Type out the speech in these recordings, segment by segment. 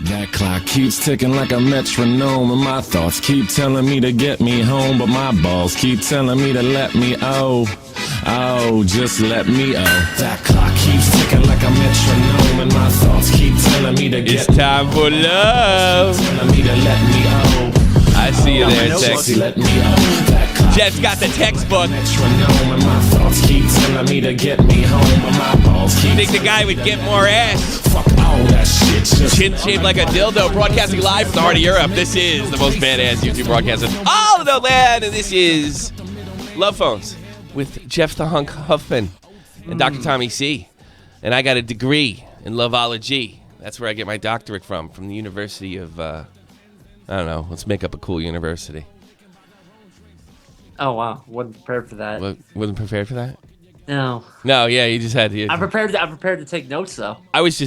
That clock keeps ticking like a metronome, and my thoughts keep telling me to get me home, but my balls keep telling me to let me just let me That clock keeps ticking like a metronome, and my thoughts keep telling me to get. It's time for love. Telling me to let me I see you there, sexy. Let me Jeff's got the textbook. Metronome, and my thoughts keep telling me to get me home, but my balls keep. Think the guy would get more ass? Fuck all that shit. Chin shaped like a dildo, broadcasting live from the heart of Europe. This is the most badass YouTube broadcast in all of the land, and this is Love Phones with Jeff the Hunk Huffman and Dr. Tommy C. And I got a degree in loveology. That's where I get my doctorate from the University of, I don't know, let's make up a cool university. Oh, wow. Wasn't prepared for that. Wasn't prepared for that? No. No, yeah, you just had to. I'm prepared to take notes, though. I was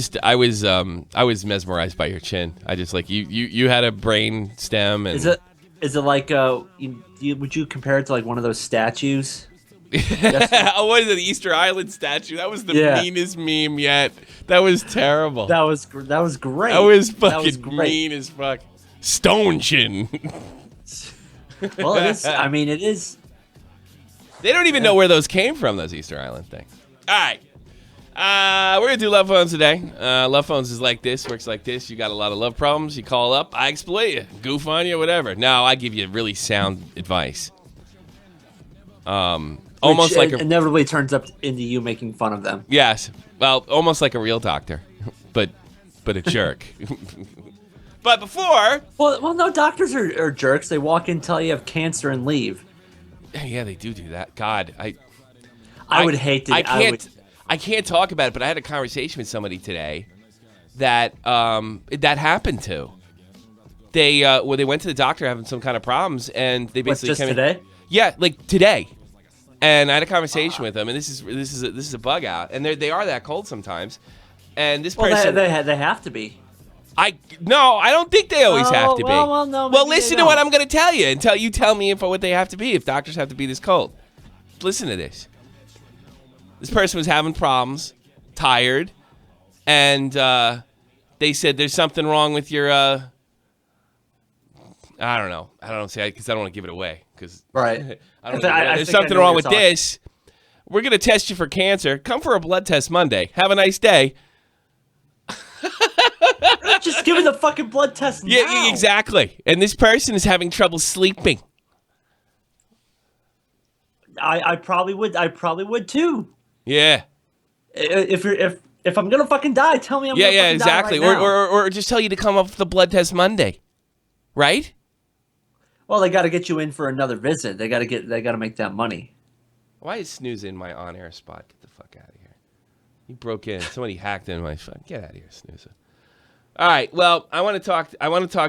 mesmerized by your chin. I just like you had a brain stem. And Is it like would you compare it to like one of those statues? Oh, what is it? The Easter Island statue? That was the meanest meme yet. That was terrible. That was great. That was fucking mean as fuck. Stone chin. Well, it is. I mean, it is. They don't even know where those came from, those Easter Island things. All right. We're going to do Love Phones today. Love Phones is like this, works like this. You got a lot of love problems. You call up. I exploit you. Goof on you, whatever. No, I give you really sound advice. Almost like inevitably turns up into you making fun of them. Yes. Well, almost like a real doctor, but a jerk. But before... Well, no, doctors are jerks. They walk in, tell you have cancer, and leave. Yeah, they do that. God, I would hate to... I can't talk about it, but I had a conversation with somebody today that that happened to. They went to the doctor having some kind of problems, and they basically just today? Yeah, like today. And I had a conversation with them, and this is a bug out, and they are that cold sometimes. And this person, they have to be. I don't think they always have to be. Well, no. Well, listen to what I'm going to tell you, and you tell me what they have to be. If doctors have to be this cold, listen to this. This person was having problems, tired, and they said there's something wrong with your. I don't know. I don't say because I don't want to give it away. Right. There's something wrong with this. We're going to test you for cancer. Come for a blood test Monday. Have a nice day. Just give me the fucking blood test now. Yeah, exactly. And this person is having trouble sleeping. I probably would too. Yeah. If I'm gonna fucking die, tell me I'm gonna fucking exactly. die right now. Or just tell you to come up for the blood test Monday. Right? Well, they got to get you in for another visit. They got to make that money. Why is Snooze in my on-air spot? Get the fuck out of here. He broke in. Somebody hacked in my phone. Get out of here, Snooze. All right. Well, I want to talk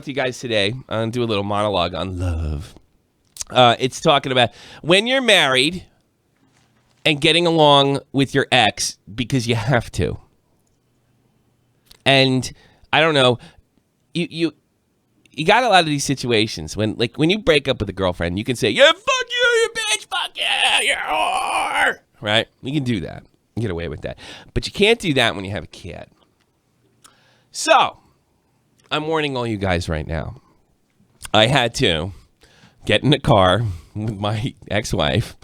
to you guys today. I'm going to do a little monologue on love. It's talking about when you're married and getting along with your ex because you have to. And I don't know, you got a lot of these situations when you break up with a girlfriend, you can say, yeah, fuck you bitch, fuck yeah, you're a whore. Right? You can do that. You get away with that. But you can't do that when you have a kid. So, I'm warning all you guys right now. I had to get in a car with my ex-wife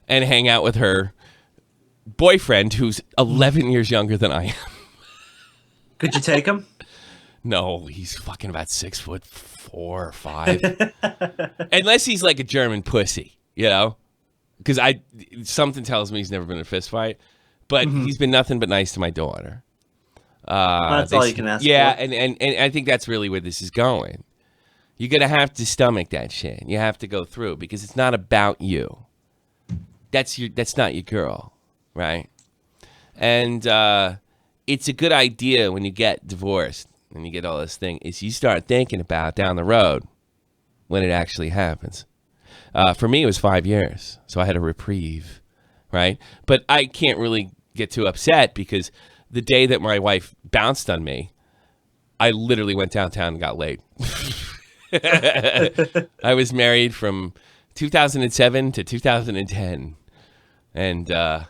and hang out with her boyfriend who's 11 years younger than I am. Could you take him? No, he's fucking about 6'4" or 5. Unless he's like a German pussy, you know? Because something tells me he's never been in a fist fight. But he's been nothing but nice to my daughter. That's all you can ask for. Yeah, and I think that's really where this is going. You're going to have to stomach that shit. You have to go through because it's not about you. That's not your girl, right? And it's a good idea when you get divorced and you get all this thing is you start thinking about down the road when it actually happens. For me, it was 5 years, so I had a reprieve, right? But I can't really get too upset because the day that my wife bounced on me, I literally went downtown and got laid. I was married from 2007 to 2010. And the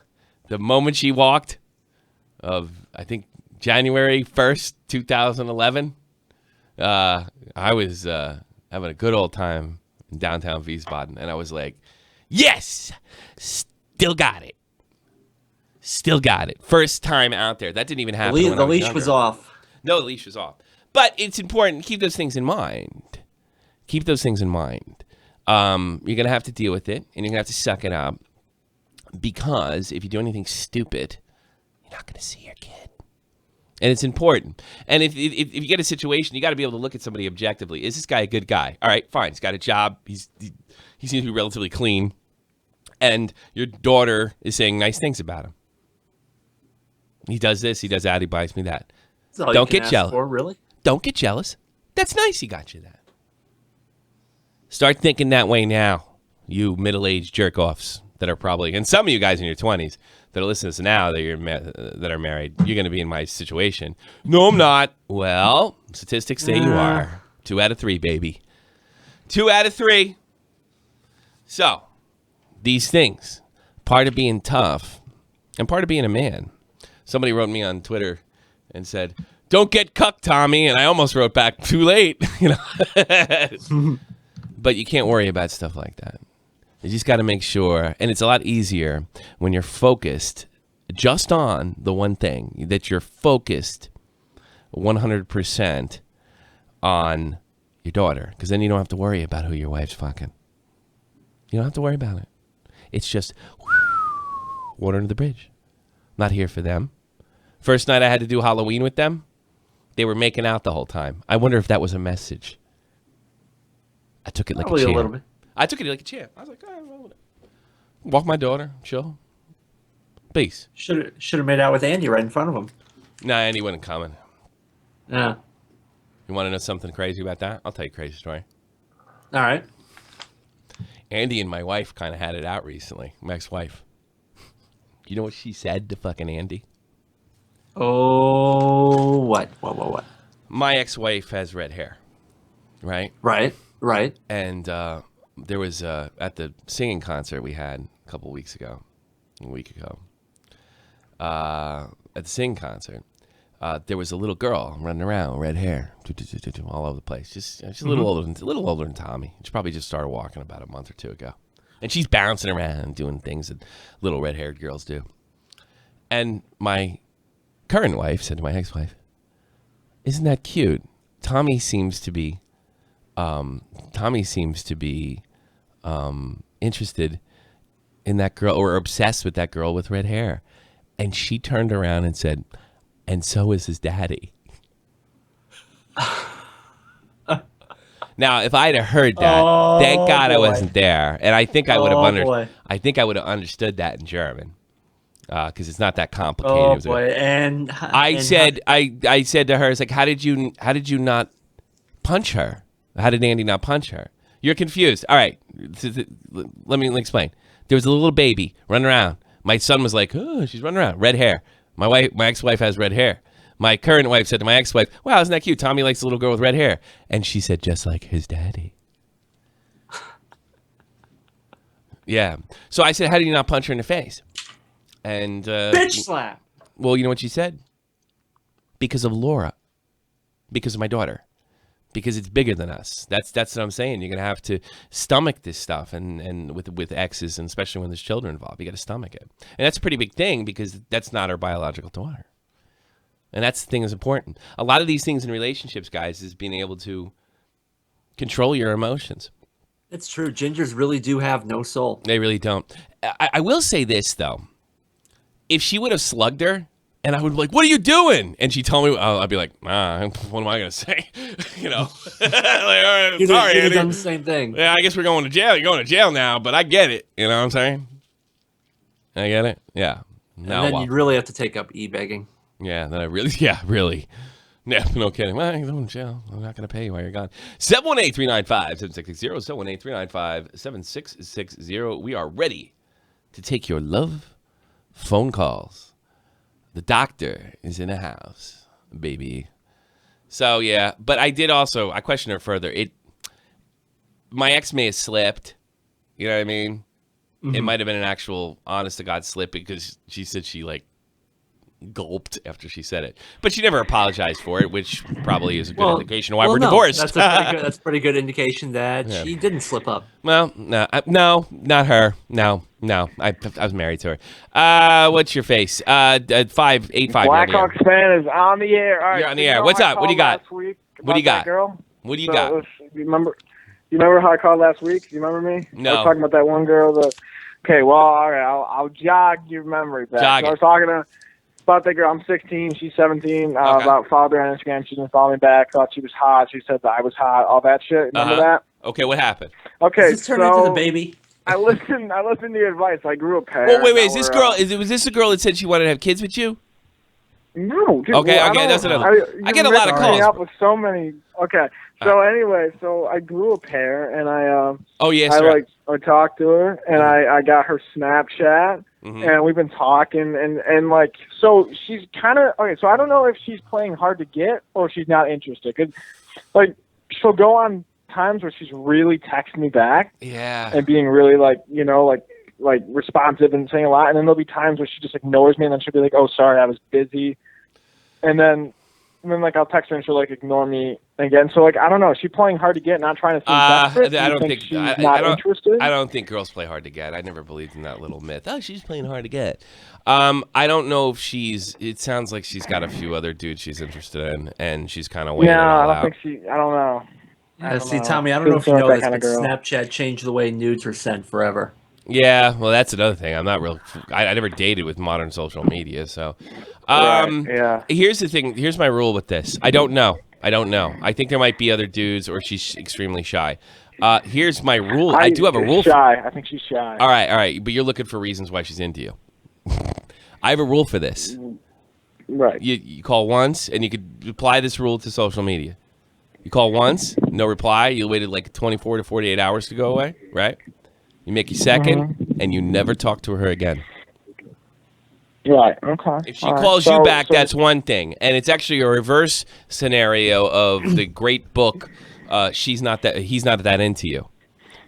moment she walked of, I think, January 1st, 2011, I was having a good old time in downtown Wiesbaden, and I was like, yes, still got it. Still got it. First time out there. That didn't even happen when I The was leash younger. was off. No, the leash was off. But it's important. Keep those things in mind. Keep those things in mind. You're going to have to deal with it, and you're going to have to suck it up. Because if you do anything stupid, you're not going to see your kid. And it's important. And if you get a situation, you got to be able to look at somebody objectively. Is this guy a good guy? All right, fine. He's got a job. He seems to be relatively clean. And your daughter is saying nice things about him. He does this. He does that. He buys me that. That's all Don't you get can ask jealous. for, really? Don't get jealous. That's nice he got you that. Start thinking that way now, you middle-aged jerk-offs that are probably, and some of you guys in your 20s that are listening to this now that are married, you're going to be in my situation. No, I'm not. Well, statistics say you are. 2 out of 3, baby. 2 out of 3. So, these things, part of being tough and part of being a man. Somebody wrote me on Twitter and said, don't get cucked, Tommy. And I almost wrote back, too late. But you can't worry about stuff like that. You just got to make sure. And it's a lot easier when you're focused just on the one thing, that you're focused 100% on your daughter. Because then you don't have to worry about who your wife's fucking. You don't have to worry about it. It's just water under the bridge. Not here for them. First night I had to do Halloween with them, they were making out the whole time. I wonder if that was a message. I took it like Probably a champ. a little bit. I took it like a champ. I was like, oh, walk my daughter, chill. Peace. Should have made out with Andy right in front of him. Nah, Andy wasn't coming. Yeah. You want to know something crazy about that? I'll tell you a crazy story. All right. Andy and my wife kind of had it out recently. My ex-wife. You know what she said to fucking Andy? Oh, what? My ex-wife has red hair, right? Right. And there was at the singing concert we had a week ago, at the singing concert, there was a little girl running around, red hair, all over the place. She's a little older than Tommy. She probably just started walking about a month or 2 ago, and she's bouncing around doing things that little red-haired girls do. And my current wife said to my ex-wife, "Isn't that cute? Tommy seems to be interested in that girl, or obsessed with that girl with red hair." And she turned around and said, "And so is his daddy." Now, if I'd have heard that, thank God I wasn't there, and I think I would have I think I would have understood that in German, because it's not that complicated. Oh boy! And I said to her, "It's like, how did you not punch her? How did Andy not punch her? You're confused. All right, let me explain. There was a little baby running around. My son was like, oh, she's running around, red hair. My ex-wife has red hair. My current wife said to my ex-wife, wow, isn't that cute? Tommy likes a little girl with red hair. And she said, just like his daddy. Yeah. So I said, how did you not punch her in the face? And bitch slap. Well, you know what she said? Because of Laura. Because of my daughter. Because it's bigger than us. That's what I'm saying. You're gonna have to stomach this stuff, and with exes, and especially when there's children involved, you got to stomach it. And that's a pretty big thing, because that's not our biological daughter. And that's the thing that's important. A lot of these things in relationships, guys, is being able to control your emotions. It's true. Gingers really do have no soul. They really don't. I will say this, though. If she would have slugged her, and I would be like, what are you doing? And she told me, I'd be like, what am I going to say? You know? Like, all right, You'd sorry, have Andy. done the same thing. Yeah, I guess we're going to jail. You're going to jail now, but I get it. You know what I'm saying? I get it? Yeah. And then you'd really have to take up e-begging. Yeah, really. Yeah, no kidding. Well, you're going to jail. I'm not going to pay you while you're gone. 718-395-7660. 718-395-7660. We are ready to take your love phone calls. The doctor is in the house, baby. So, yeah. But I questioned her further. My ex may have slipped. You know what I mean? Mm-hmm. It might have been an actual honest-to-God slip, because she said she, gulped after she said it. But she never apologized for it, which probably is a good indication of why we're no, divorced. That's a pretty good indication that she didn't slip up. Well, no, not her. No. I was married to her. What's your face? 585. Blackhawks fan is on the air. All right, You're on the air. What's up? What do you got? What do you got? Girl? What do you got? You remember how I called last week? Do you remember me? No. I was talking about that one girl. Okay, well, all right, I'll jog your memory back. Jog I was talking about that girl. I'm 16. She's 17. About followed her on Instagram. She didn't follow me back. Thought she was hot. She said that I was hot. All that shit. Remember that? Okay, what happened? Okay, Does this turn into the baby? I listened to your advice. I grew a pair. Well, wait. Is this girl? Was this a girl that said she wanted to have kids with you? No, dude. Okay, well, that's another. I get a lot of calls. Up with so many. Okay, so anyway, I grew a pair, and I I talked to her, and I got her Snapchat, and we've been talking, and like, so she's kind of okay. So I don't know if she's playing hard to get or she's not interested. 'Cause, like, she'll go on times where she's really texting me back, and being really like responsive and saying a lot, and then there'll be times where she just ignores me, and then she'll be like, "Oh, sorry, I was busy," and then like I'll text her and she'll like ignore me again. So like I don't know, is she playing hard to get, not trying to seem desperate? I don't think she's not interested. I don't think girls play hard to get. I never believed in that little myth. Oh, she's playing hard to get. I don't know if she's. It sounds like she's got a few other dudes she's interested in, and she's kind of waiting it all out. I don't know. See, Tommy, I don't know if you know this, but Snapchat changed the way nudes were sent forever. Yeah, well, that's another thing. I'm not real. I never dated with modern social media, so. Here's the thing. Here's my rule with this. I don't know. I think there might be other dudes, or she's extremely shy. Here's my rule. I do have a rule. I think she's shy. All right. But you're looking for reasons why she's into you. I have a rule for this. Right. You call once, and you could apply this rule to social media. You call once, no reply. You waited like 24 to 48 hours to go away, right? You make your second, and you never talk to her again. Right. Okay. If she calls you back, that's one thing, and it's actually a reverse scenario of the great book. He's not that into you.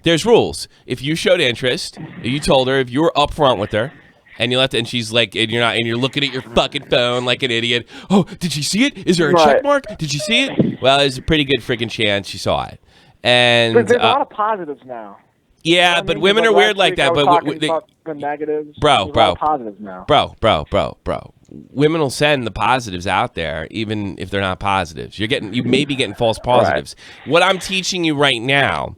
There's rules. If you showed interest, you told her, if you were upfront with her, and you left, and she's like, and you're not, and you're looking at your fucking phone like an idiot. Oh, did she see it? Is there a check mark? Did she see it? Well, there's a pretty good freaking chance she saw it. And there's a lot of positives now. Yeah, but women are weird like that. But the negatives, bro, positives now. Bro. Women will send the positives out there, even if they're not positives. You may be getting false positives. Right. What I'm teaching you right now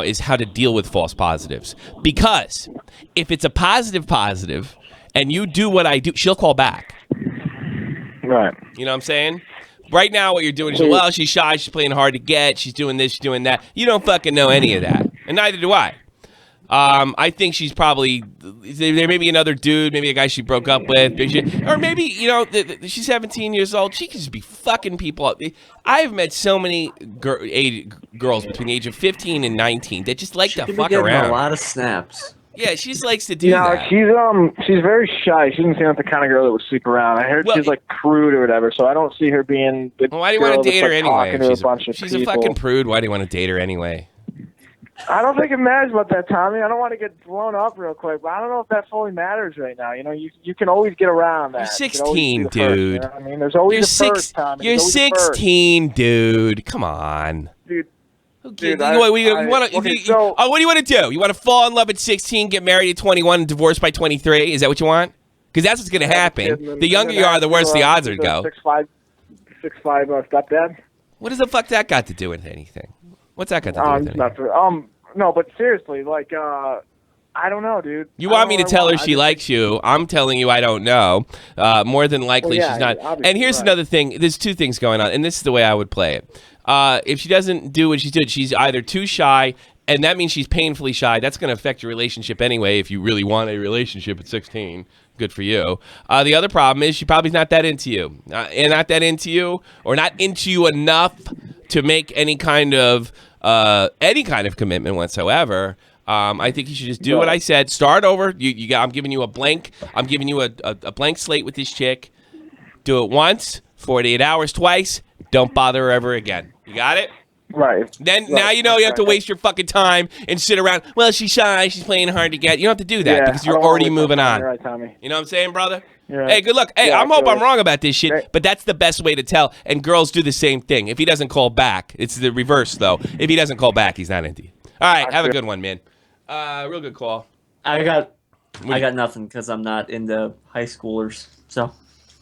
is how to deal with false positives. Because if it's a positive, and you do what I do, she'll call back. Right. You know what I'm saying? Right now, what you're doing is, well, she's shy, she's playing hard to get, she's doing this, she's doing that. You don't fucking know any of that, and neither do I. I think she's probably, there may be another dude, maybe a guy she broke up with, or maybe, she's 17 years old, she could just be fucking people up. I've met so many girls between the age of 15 and 19 that just like to fuck around. A lot of snaps. Yeah, she just likes to do that. She's very shy. She doesn't seem like the kind of girl that would sleep around. I heard she's like prude or whatever, so I don't see her being the why do you want to date her anyway? She's a fucking prude. Why do you want to date her anyway? I don't think it matters about that, Tommy. I don't want to get blown up real quick, but I don't know if that fully matters right now. You can always get around that. You're 16, dude. First, you know? I mean, there's always the first, Tommy. You're 16, dude. Come on. Dude. What do you want to do? You want to fall in love at 16, get married at 21, and divorce by 23? Is that what you want? Because that's what's going to happen. The younger you are, the worse the odds are to go. 6'5" stepdad. What does the fuck that got to do with anything? What's that got to do with anything? No, but seriously, like, I don't know, dude. You want me to tell her she likes you. I'm telling you I don't know. More than likely she's not. And here's another thing. There's two things going on, and this is the way I would play it. If she doesn't do what she did, she's either too shy, and that means she's painfully shy. That's going to affect your relationship anyway if you really want a relationship at 16. Good for you. The other problem is she probably not that into you. And not that into you, or not into you enough to make any kind of commitment whatsoever. I think you should just do what I said. Start over. I'm giving you a blank. I'm giving you a blank slate with this chick. Do it once, 48 hours twice. Don't bother her ever again. You got it? Right. Now you know you have to waste your fucking time and sit around. Well, she's shy. She's playing hard to get. You don't have to do that because you're already moving on. You're right, Tommy. You know what I'm saying, brother? Right. Hey, good luck. Hey, Yeah, I hope I'm wrong about this shit, but that's the best way to tell. And girls do the same thing. If he doesn't call back, it's the reverse, though. If he doesn't call back, he's not into you. All right, have a good one, man. Real good call. I got nothing because I'm not into high schoolers. So.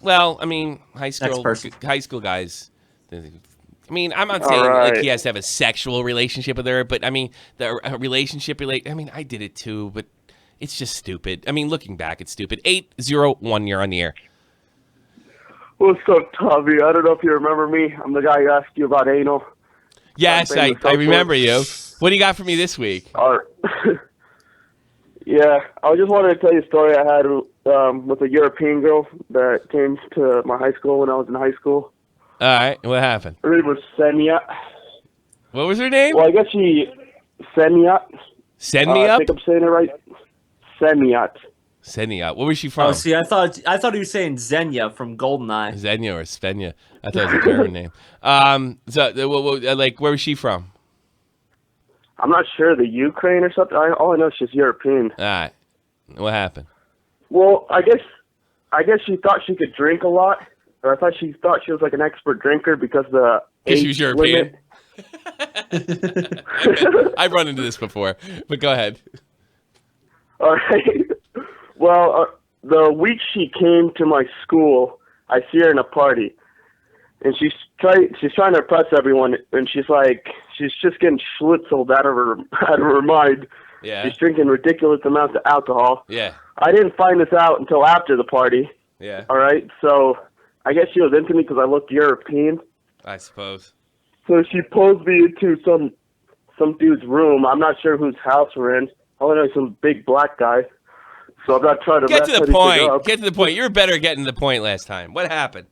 Well, I mean, high school guys. I mean, I'm not saying like he has to have a sexual relationship with her, but I mean, I mean, I did it too, but it's just stupid. I mean, looking back, it's stupid. 801, you're on the air. What's up, Tommy? I don't know if you remember me. I'm the guy who asked you about anal. Yes, I remember you. What do you got for me this week? Yeah, I just wanted to tell you a story I had with a European girl that came to my high school when I was in high school. All right, what happened? Her name was Senya. What was her name? Well, I guess Senya. Send me up? I think I'm saying it right. Senya. Senya. Where was she from? Oh, see, I thought he was saying Xenia from GoldenEye. Xenia or Spenya. I thought it was a German name. Where was she from? I'm not sure. The Ukraine or something. All I know is she's European. All right. What happened? Well, I guess she thought she could drink a lot. Or I thought she was like an expert drinker because the age she was European. Limit. I've run into this before, but go ahead. All right. Well, the week she came to my school, I see her in a party, and she's trying to impress everyone, and she's just getting schlitzeled out of her mind. Yeah. She's drinking ridiculous amounts of alcohol. Yeah. I didn't find this out until after the party. Yeah. All right. So I guess she was into me because I looked European. I suppose. So she pulls me into some dude's room. I'm not sure whose house we're in. All I know is some big black guy. So I'm not trying to get to the point. Up. Get to the point. You were better at getting to the point last time. What happened?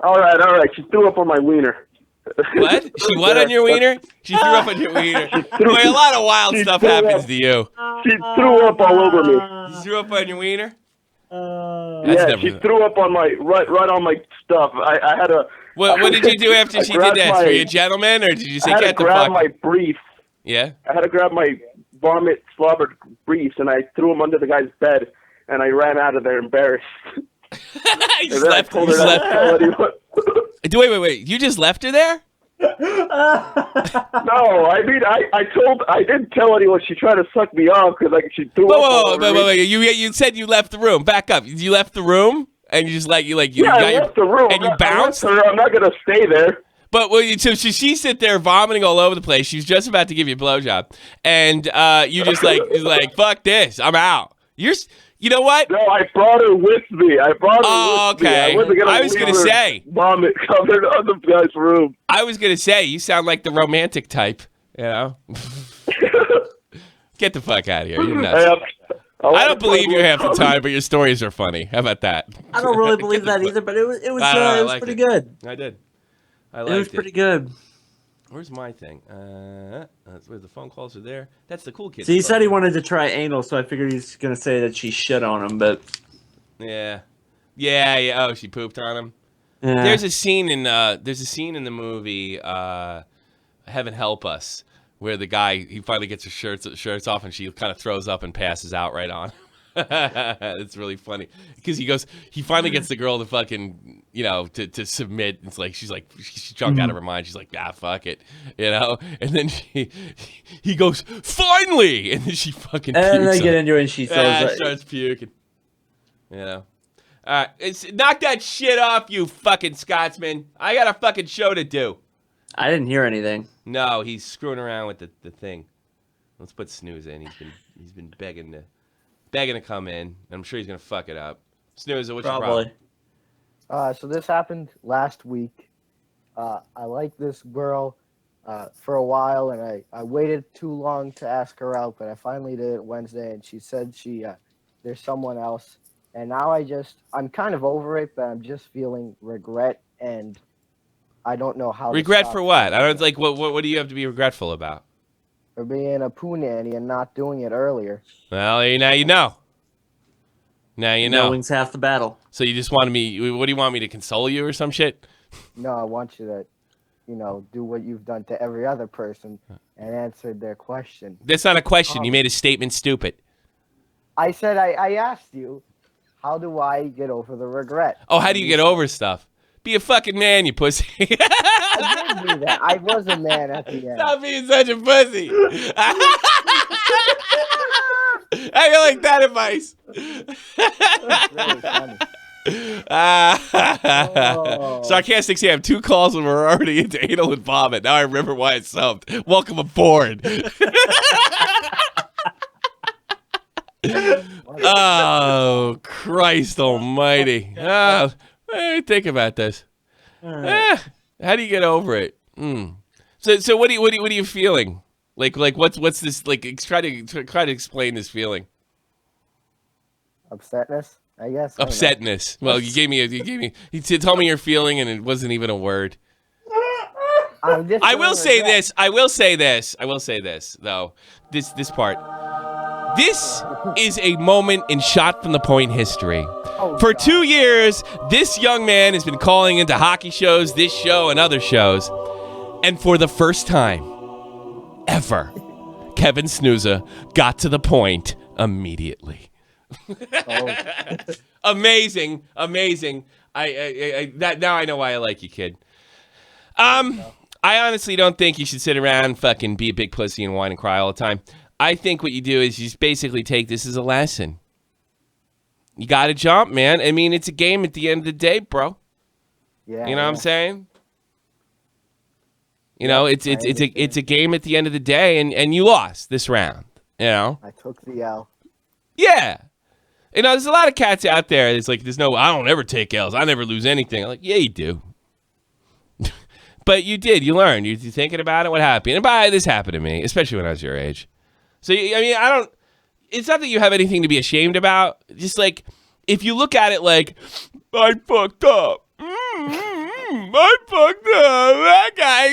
All right. She threw up on my wiener. What? She what on your wiener? She threw up on your wiener. Boy, a lot of wild stuff happens to you. She threw up all over me. She threw up on your wiener? She threw up on my right on my stuff. I had a. What did you do after she did that? Were you a gentleman, or did you say I had get to the fuck? grab my briefs. Yeah. I had to grab my vomit slobbered briefs, and I threw them under the guy's bed, and I ran out of there embarrassed. You just left. You just left. Wait. You just left her there? No, I mean, I didn't tell anyone. She tried to suck me off because she threw up. Wait. You said you left the room. Back up. You left the room and you just I left the room and you bounced. I'm not gonna stay there. But so she sit there vomiting all over the place. She's just about to give you a blowjob, and you just like fuck this. I'm out. You know what? No, I brought her with me. Okay. I was gonna say vomit covered on the guy's room. I was gonna say you sound like the romantic type. You know. Get the fuck out of here. You're nuts. I don't believe you half the time, but your stories are funny. How about that? I don't really believe that either, but it was pretty good. I did. It was pretty good. Where's my thing? Where the phone calls are there. That's the cool kid. So he said he wanted to try anal, so I figured he's gonna say that she shit on him, but yeah. Oh, she pooped on him. Yeah. There's a scene in the movie Heaven Help Us where the guy he finally gets his shirts off and she kind of throws up and passes out right on. It's really funny because he finally gets the girl to fucking to submit. It's like she's drunk out of her mind. She's like, fuck it, and then he goes finally, and then she fucking pukes and they get into it and she starts puking. All right, knock that shit off, you fucking Scotsman. I got a fucking show to do. I didn't hear anything. No, he's screwing around with the thing. Let's put Snooze in. He's been begging to come in. I'm sure he's gonna fuck it up. Snooze, what's your problem? So this happened last week. I liked this girl for a while, and I waited too long to ask her out, but I finally did it Wednesday, and she said there's someone else. And now I'm kind of over it, but I'm just feeling regret, and I don't know how. Regret for what? I don't what do you have to be regretful about? For being a poo nanny and not doing it earlier. Well, now you know. Now you know. Knowing's half the battle. So you just wanted me? What do you want me to console you or some shit? No, I want you to do what you've done to every other person and answered their question. That's not a question. You made a statement stupid. I said I asked you, how do I get over the regret? Oh, how do you get over stuff? Be a fucking man, you pussy. I did do that. I was a man at the end. Stop being such a pussy. How you like that advice? That's really funny. Sarcastic Sam, 2 calls and we're already into anal and vomit. Now I remember why it subbed. Welcome aboard. Oh, Christ almighty. Think about this. How do you get over it? So what are you feeling? Like what's this like? Try to explain this feeling. Upsetness, I guess. Upsetness. Well, you told me your feeling and it wasn't even a word. I will say this though. This part. This is a moment in shot from the point history. For 2 years, this young man has been calling into hockey shows, this show, and other shows. And for the first time ever, Kevin Snooza got to the point immediately. Amazing. Now I know why I like you, kid. I honestly don't think you should sit around and fucking be a big pussy and whine and cry all the time. I think what you do is you just basically take this as a lesson. You got to jump, man. I mean, it's a game at the end of the day, bro. Yeah. You know what I'm saying? It's a game at the end of the day, and you lost this round. I took the L. Yeah. There's a lot of cats out there. It's like, I don't ever take L's. I never lose anything. I'm like, yeah, you do. But you did. You learned. You're thinking about it. What happened? And this happened to me, especially when I was your age. So, it's not that you have anything to be ashamed about. Just like, if you look at it like, I fucked up. I fucked up. That guy.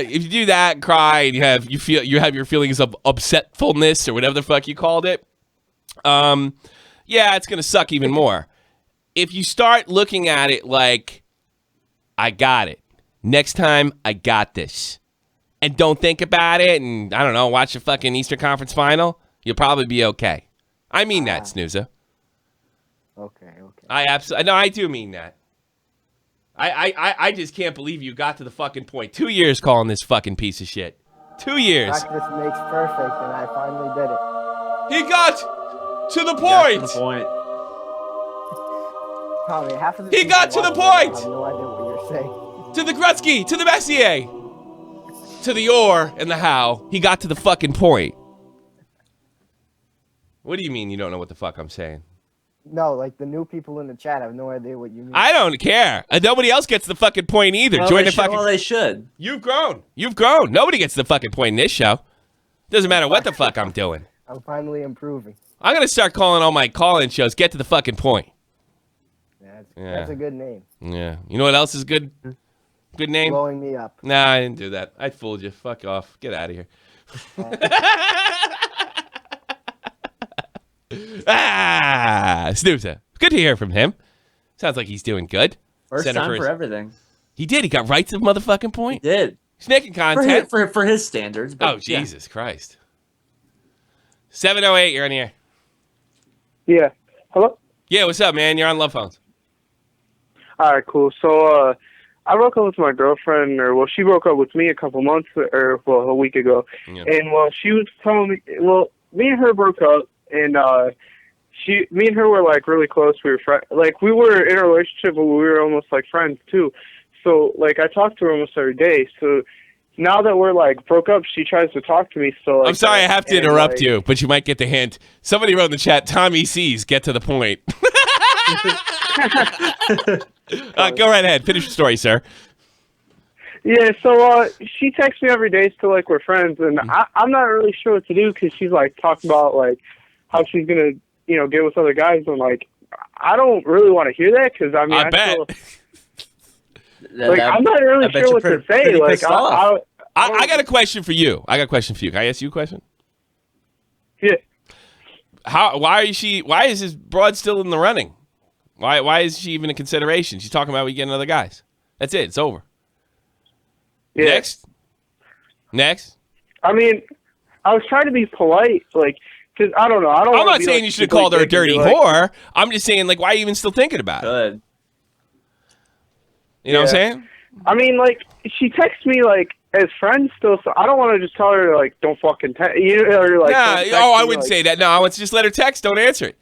If you do that and cry and you have your feelings of upsetfulness or whatever the fuck you called it, it's going to suck even more. If you start looking at it like, I got it. Next time, I got this. And don't think about it and, I don't know, watch the fucking Eastern Conference Final, you'll probably be okay. I mean that, Snooza. Okay. I do mean that. I just can't believe you got to the fucking point. 2 years calling this fucking piece of shit. 2 years. Practice makes perfect, and I finally did it. He got to the point. Tommy, half of the he got to the point. I have no idea what you're saying. To the Gretzky, to the Messier, to the or and the how. He got to the fucking point. What do you mean you don't know what the fuck I'm saying? No, like the new people in the chat have no idea what you mean. I don't care. Nobody else gets the fucking point either. Well, Join the fucking. Well, they should. You've grown. Nobody gets the fucking point in this show. Doesn't matter what the fuck I'm doing. I'm finally improving. I'm gonna start calling all my call-in shows. Get to the fucking point. That's a good name. Yeah. You know what else is good? Good name? Blowing me up. Nah, I didn't do that. I fooled you. Fuck off. Get out of here. Snooza. Good to hear from him. Sounds like he's doing good. First time for everything. He did. He got right to the motherfucking point. He did. He's making content. For his standards. But oh, Jesus Christ. 708, you're on the air. Yeah. Hello? Yeah, what's up, man? You're on Love Phones. All right, cool. So, I broke up with my girlfriend, she broke up with me a week ago. Yeah. And, she was telling me, me and her broke up, and, me and her were, like, really close. We were we were in a relationship, but we were almost, like, friends, too. So, like, I talked to her almost every day. So, now that we're, like, broke up, she tries to talk to me. So, like, I'm sorry I have to interrupt you, but you might get the hint. Somebody wrote in the chat, Tommy C's, get to the point. Go right ahead. Finish your story, sir. Yeah, so she texts me every day still like we're friends, and I'm not really sure what to do because she's like talking about like how she's gonna get with other guys, and like I don't really want to hear that because I bet. I'm not really sure what to say. Like I got a question for you. Can I ask you a question? Yeah. Why is this broad still in the running? Why is she even a consideration? She's talking about we getting other guys. That's it. It's over. Yeah. Next. I mean, I was trying to be polite, like, because I don't know. I'm not saying you should have called her a dirty whore. I'm just saying, like, why are you even still thinking about it? Good. You know what I'm saying? I mean, like, she texts me, like, as friends still, so I don't want to just tell her, like, don't fucking text. Or, like, I wouldn't say that. No, I would just let her text. Don't answer it.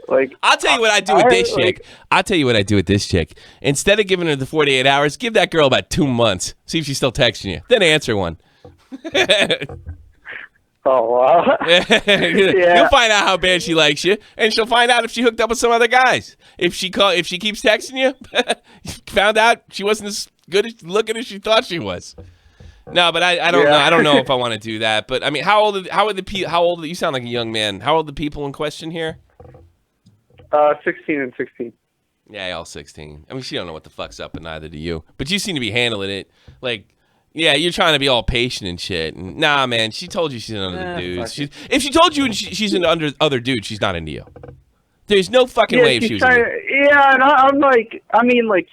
Like, I'll tell you what I do with this chick. I'll tell you what I do with this chick. Instead of giving her the 48 hours, give that girl about 2 months. See if she's still texting you. Then answer one. Oh, wow. You'll find out how bad she likes you, and she'll find out if she hooked up with some other guys. If she keeps texting you, found out she wasn't as good looking as she thought she was. No, but I don't know. I don't know if I want to do that. But I mean, how old? You sound like a young man. How old are the people in question here? 16 and 16. Yeah, all 16. I mean, she don't know what the fuck's up, and neither do you. But you seem to be handling it like. Yeah, you're trying to be all patient and shit. And, nah, man, she told you she's another dude. If she told you she's an other dude, she's not into you. There's no fucking way if she was into you. Yeah, and I'm like, I mean, like,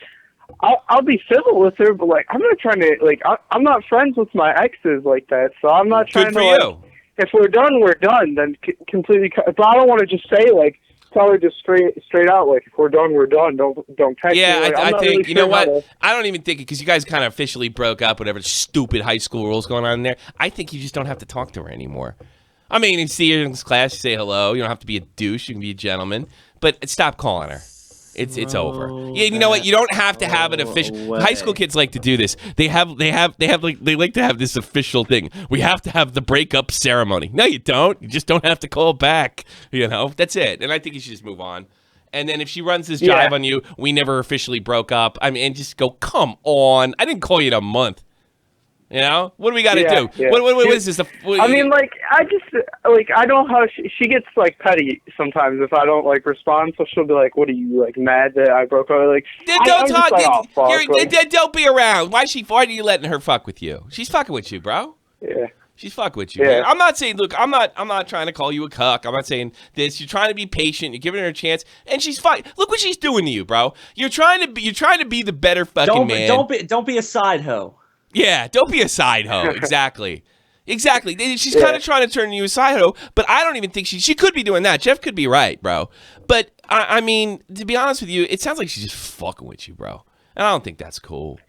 I'll be civil with her, but, like, I'm not trying to, like, I'm not friends with my exes like that, so I'm not trying to, like, if we're done, we're done, then completely, but I don't want to just say, like, tell her just straight out, like, if we're done, we're done. Don't text me. Like, I think, really you know what? I don't even think it, because you guys kind of officially broke up, whatever stupid high school rules going on there. I think you just don't have to talk to her anymore. I mean, you see her in class, you say hello. You don't have to be a douche. You can be a gentleman. But stop calling her. It's over. Yeah, you know what? You don't have to have an official. High school kids like to do this. They like to have this official thing. We have to have the breakup ceremony. No, you don't. You just don't have to call back. You know, that's it. And I think you should just move on. And then if she runs this jive on you, we never officially broke up. I mean, and just go, come on. I didn't call you in a month. You know, what do we got to do? Yeah. What is this? I mean, like, I know how she gets, like, petty sometimes if I don't, like, respond. So she'll be like, "What are you, like, mad that I broke up?" Like, then don't talk. Don't be around. Why are you letting her fuck with you? She's fucking with you, bro. Yeah. She's fucking with you. Yeah. Man. I'm not saying. Look, I'm not trying to call you a cuck. I'm not saying this. You're trying to be patient. You're giving her a chance, and she's fine. Look what she's doing to you, bro. You're trying to be the better fucking man. Don't be a side hoe. Yeah, don't be a side hoe. Exactly. She's kind of trying to turn you a side hoe, but I don't even think she could be doing that. Jeff could be right, bro. But, I mean, to be honest with you, it sounds like she's just fucking with you, bro. And I don't think that's cool.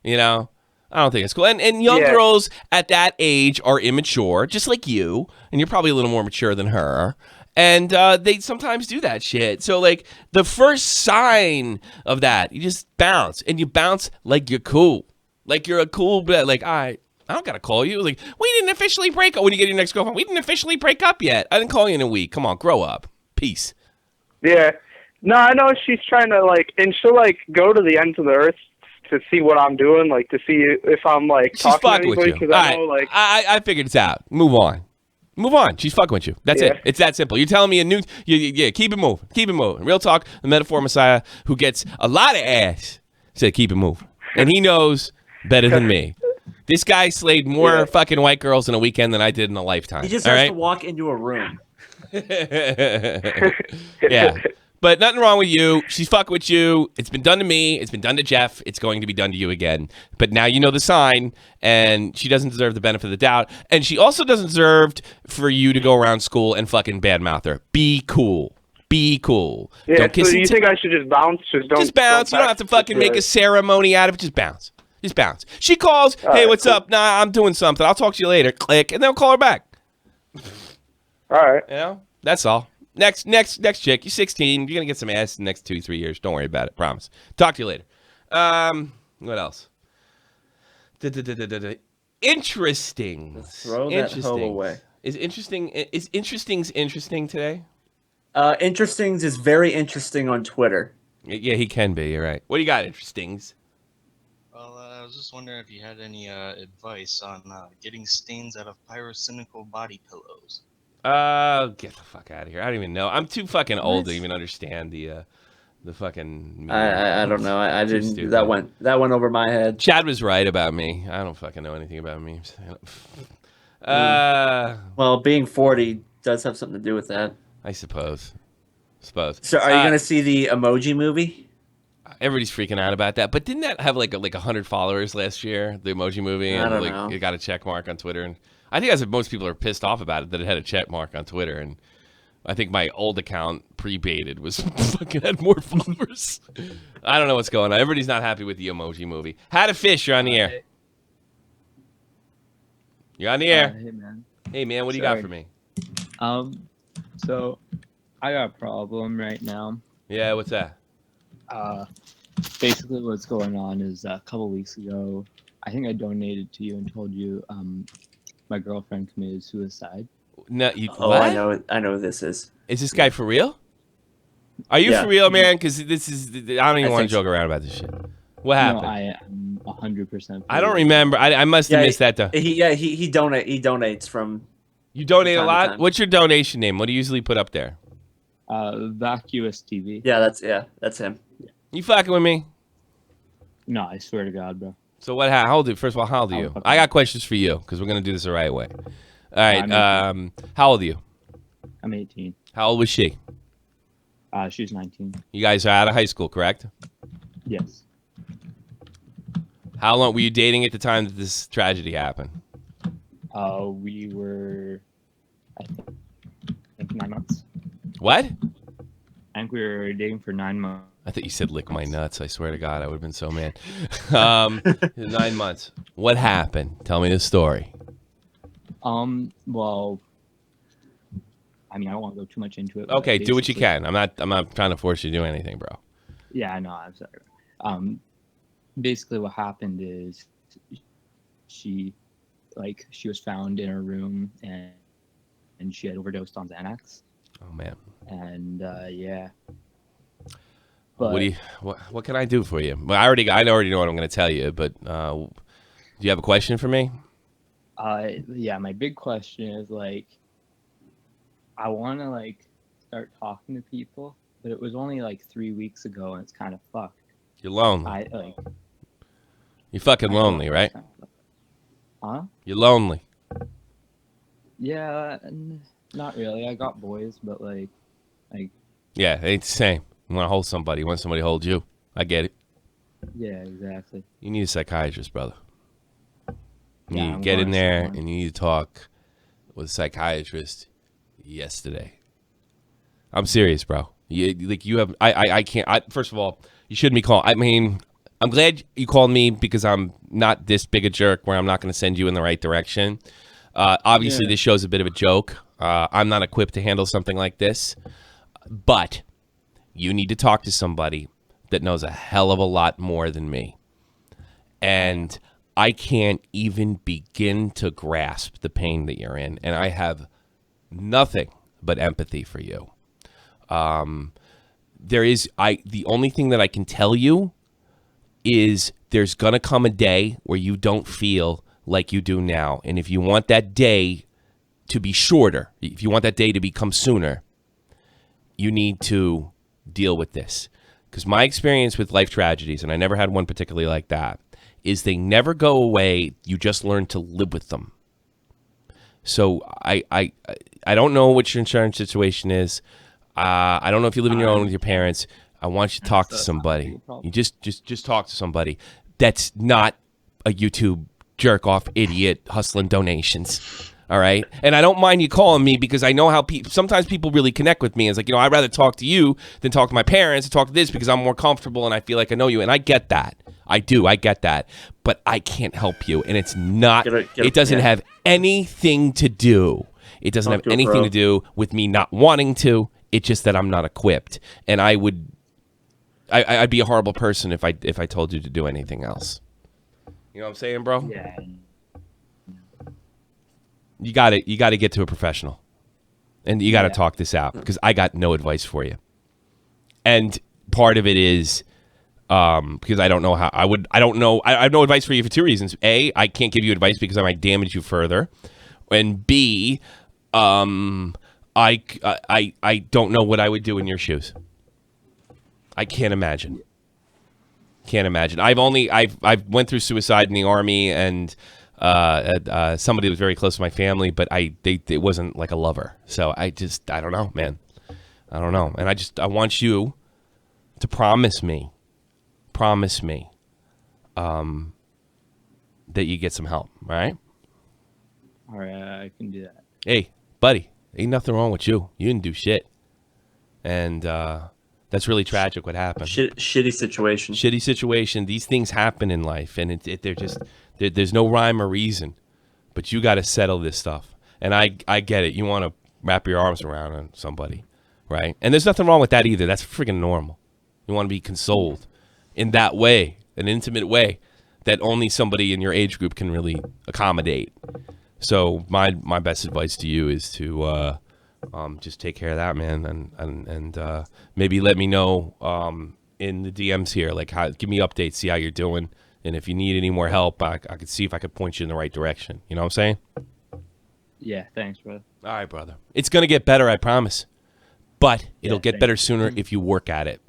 You know? I don't think it's cool. And young girls at that age are immature, just like you. And you're probably a little more mature than her. And they sometimes do that shit. So, like, the first sign of that, you just bounce. And you bounce like you're cool. Like you're a cool, like, I don't gotta call you. Like, we didn't officially break up. When you get your next girlfriend, we didn't officially break up yet. I didn't call you in a week. Come on, grow up. Peace. Yeah. No, I know she's trying to, like, and she'll, like, go to the ends of the earth to see what I'm doing, like, to see if I'm, like, she's talking fucking to anybody. With you. I know, like, I figured it's out. Move on. She's fucking with you. That's it. It's that simple. You're telling me keep it moving. Real talk, the metaphor messiah who gets a lot of ass said keep it moving. And he knows better than me. This guy slayed more fucking white girls in a weekend than I did in a lifetime. He just has to walk into a room. Yeah. But nothing wrong with you. She's fucking with you. It's been done to me. It's been done to Jeff. It's going to be done to you again. But now you know the sign, and she doesn't deserve the benefit of the doubt. And she also doesn't deserve for you to go around school and fucking badmouth her. Be cool. Be cool. Yeah, don't kiss so you think I should just bounce? Just bounce. You don't have to fucking make a ceremony out of it. Just bounce. Just bounce. She calls, hey, what's up? Nah, I'm doing something. I'll talk to you later. Click, and then I'll call her back. All right. You know? That's all. Next chick. You're 16. You're going to get some ass in the next 2-3 years. Don't worry about it. Promise. Talk to you later. What else? Interesting. Throw that hoe away. Is interesting's interesting today? Interestings is very interesting on Twitter. Yeah, he can be. You're right. What do you got, Interestings? Well, I was just wondering if you had any advice on getting stains out of pyrocynical body pillows. Get the fuck out of here. I don't even know. I'm too fucking old to even understand the fucking. I don't know. I didn't. Stupid. That went over my head. Chad was right about me. I don't fucking know anything about memes. Well, being 40 does have something to do with that. I suppose. So, are you gonna see the Emoji Movie? Everybody's freaking out about that. But didn't that have like 100 followers last year, the Emoji Movie? And I don't know. It got a check mark on Twitter. And I think that's what most people are pissed off about it, that it had a check mark on Twitter. And I think my old account, pre-baited, was fucking had more followers. I don't know what's going on. Everybody's not happy with the Emoji Movie. How to Fish, you're on the air. You're on the air. Hey, man. Hey, man, what do you got for me? So I got a problem right now. Yeah, what's that? Basically what's going on is a couple weeks ago, I think I donated to you and told you my girlfriend committed suicide. No, what? I know who this is. Is this guy for real? Are you for real, man? Because I don't even want to joke around about this shit. What happened? No, I am 100%. I don't remember. I must have missed that though. He donates from. You donate a lot. What's your donation name? What do you usually put up there? Vacuous TV. Yeah, that's him. You fucking with me? No, I swear to God, bro. So what? How old are you? First of all, how old are you? I got questions for you because we're gonna do this the right way. All right. How old are you? I'm 18. How old was she? She's 19. You guys are out of high school, correct? Yes. How long were you dating at the time that this tragedy happened? We were, I think 9 months. What? I think we were dating for 9 months. I thought you said lick my nuts. I swear to God, I would have been so mad. 9 months. What happened? Tell me the story. Well, I mean, I don't want to go too much into it. Okay, do what you can. I'm not trying to force you to do anything, bro. Yeah, I know. I'm sorry. Basically what happened is she was found in her room and she had overdosed on Xanax. Oh man. And yeah. But what can I do for you? Well, I already know what I'm going to tell you, but do you have a question for me? Yeah, my big question is I want to start talking to people, but it was only 3 weeks ago and it's kind of fucked. You're lonely. You're fucking lonely, right? Huh? You're lonely. Yeah, not really. I got boys, but yeah, it ain't the same. You want to hold somebody. You want somebody to hold you. I get it. Yeah, exactly. You need a psychiatrist, brother. You Yeah, need to I'm get in going there somewhere. and you need to talk with a psychiatrist yesterday. I'm serious, bro. You have I can't. First of all, you shouldn't be calling. I mean, I'm glad you called me because I'm not this big a jerk where I'm not going to send you in the right direction. Obviously, This show's a bit of a joke. I'm not equipped to handle something like this, but you need to talk to somebody that knows a hell of a lot more than me. And I can't even begin to grasp the pain that you're in. And I have nothing but empathy for you. The only thing that I can tell you is there's going to come a day where you don't feel like you do now. And if you want that day to be shorter, if you want that day to become sooner, you need to deal with this. Because my experience with life tragedies, and I never had one particularly like that, is they never go away. You just learn to live with them. So I don't know what your insurance situation is. I don't know if you live on your own with your parents. I want you to talk to somebody. You just talk to somebody that's not a YouTube jerk off idiot hustling donations. All right. And I don't mind you calling me because I know how sometimes people really connect with me. It's I'd rather talk to you than talk to my parents and talk to this because I'm more comfortable and I feel like I know you. And I get that. I get that. But I can't help you. And it's not, it doesn't have anything to do. It doesn't have anything to do with me not wanting to. It's just that I'm not equipped. And I'd be a horrible person if I told you to do anything else. You know what I'm saying, bro? Yeah. You got to get to a professional. And you got to talk this out because I got no advice for you. And part of it is because I don't know how I have no advice for you for two reasons. A, I can't give you advice because I might damage you further. And B, I don't know what I would do in your shoes. I can't imagine. I've went through suicide in the Army and somebody that was very close to my family, but it wasn't like a lover. So I don't know, man. I don't know. And I want you to promise me promise me that you get some help, all right? All right, I can do that. Hey, buddy, ain't nothing wrong with you. You didn't do shit. And that's really tragic what happened. Shitty situation. Shitty situation. These things happen in life, and there's no rhyme or reason. But you got to settle this stuff. And I get it. You want to wrap your arms around somebody, right? And there's nothing wrong with that either. That's freaking normal. You want to be consoled in that way, an intimate way that only somebody in your age group can really accommodate. So my best advice to you is to just take care of that, man, and maybe let me know in the DMs here, like give me updates, see how you're doing, and if you need any more help, I could see if I could point you in the right direction. You know what I'm saying? Yeah, thanks, brother. All right, brother. It's gonna get better, I promise. But it'll get better sooner if you work at it.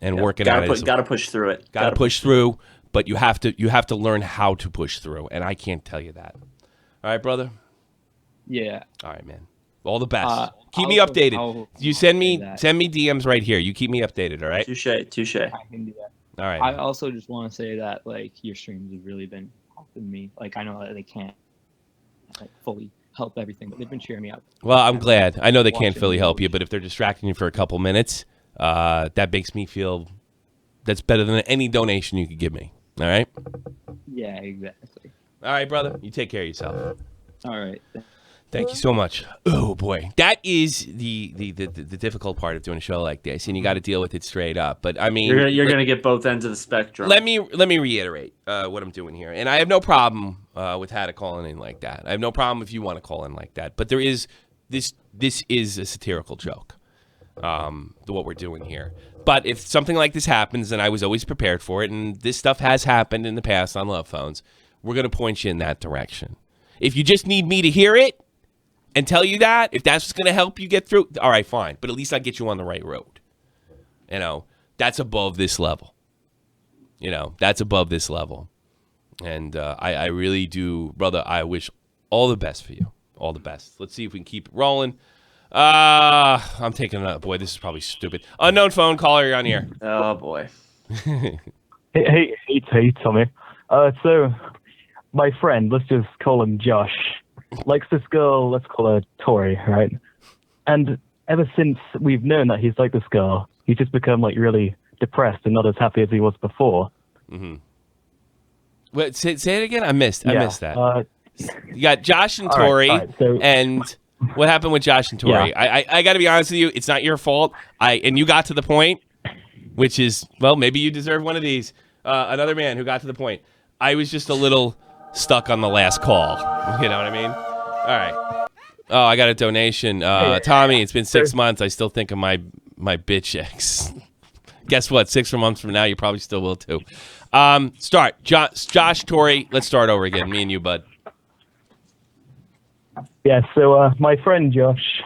And working at it. Gotta push through it. Gotta push through, but you have to learn how to push through, and I can't tell you that. All right, brother? Yeah. All right, man. All the best. Keep me updated. You send me DMs right here. You keep me updated, all right? Touche. I can do that. All right. I also just want to say that like your streams have really been helping me. Like I know that they can't like fully help everything, but they've been cheering me up. Well, I'm glad. I know they can't fully help you, but if they're distracting you for a couple minutes, that makes me feel that's better than any donation you could give me. All right? Yeah, exactly. All right, brother. You take care of yourself. All right. Thank you so much. Oh boy, that is the difficult part of doing a show like this, and you got to deal with it straight up. But I mean, you're gonna get both ends of the spectrum. Let me reiterate what I'm doing here, and I have no problem with Haddock calling in like that. I have no problem if you want to call in like that. But there is this is a satirical joke, what we're doing here. But if something like this happens, and I was always prepared for it, and this stuff has happened in the past on Love Phones, we're gonna point you in that direction. If you just need me to hear it and tell you that, if that's what's going to help you get through, all right, fine. But at least I get you on the right road. You know, that's above this level. That's above this level. And I really do, brother, I wish all the best for you. All the best. Let's see if we can keep it rolling. I'm taking another, boy, this is probably stupid. Unknown phone caller, you're on here. Oh, boy. Hey, Tommy. So my friend, let's just call him Josh, likes this girl, let's call her Tori, right? And ever since we've known that he's like this girl, he's just become like really depressed and not as happy as he was before. Mm-hmm. Wait, say it again? I missed that. You got Josh and Tori, and what happened with Josh and Tori? Yeah. I got to be honest with you, it's not your fault. And you got to the point, which is, well, maybe you deserve one of these. Another man who got to the point. I was just a little stuck on the last call. You know what I mean? All right. Oh, I got a donation. Tommy, it's been 6 months. I still think of my bitch ex. Guess what? 6 months from now, you probably still will too. Start. Josh, Tori, let's start over again. Me and you, bud. Yeah, so my friend Josh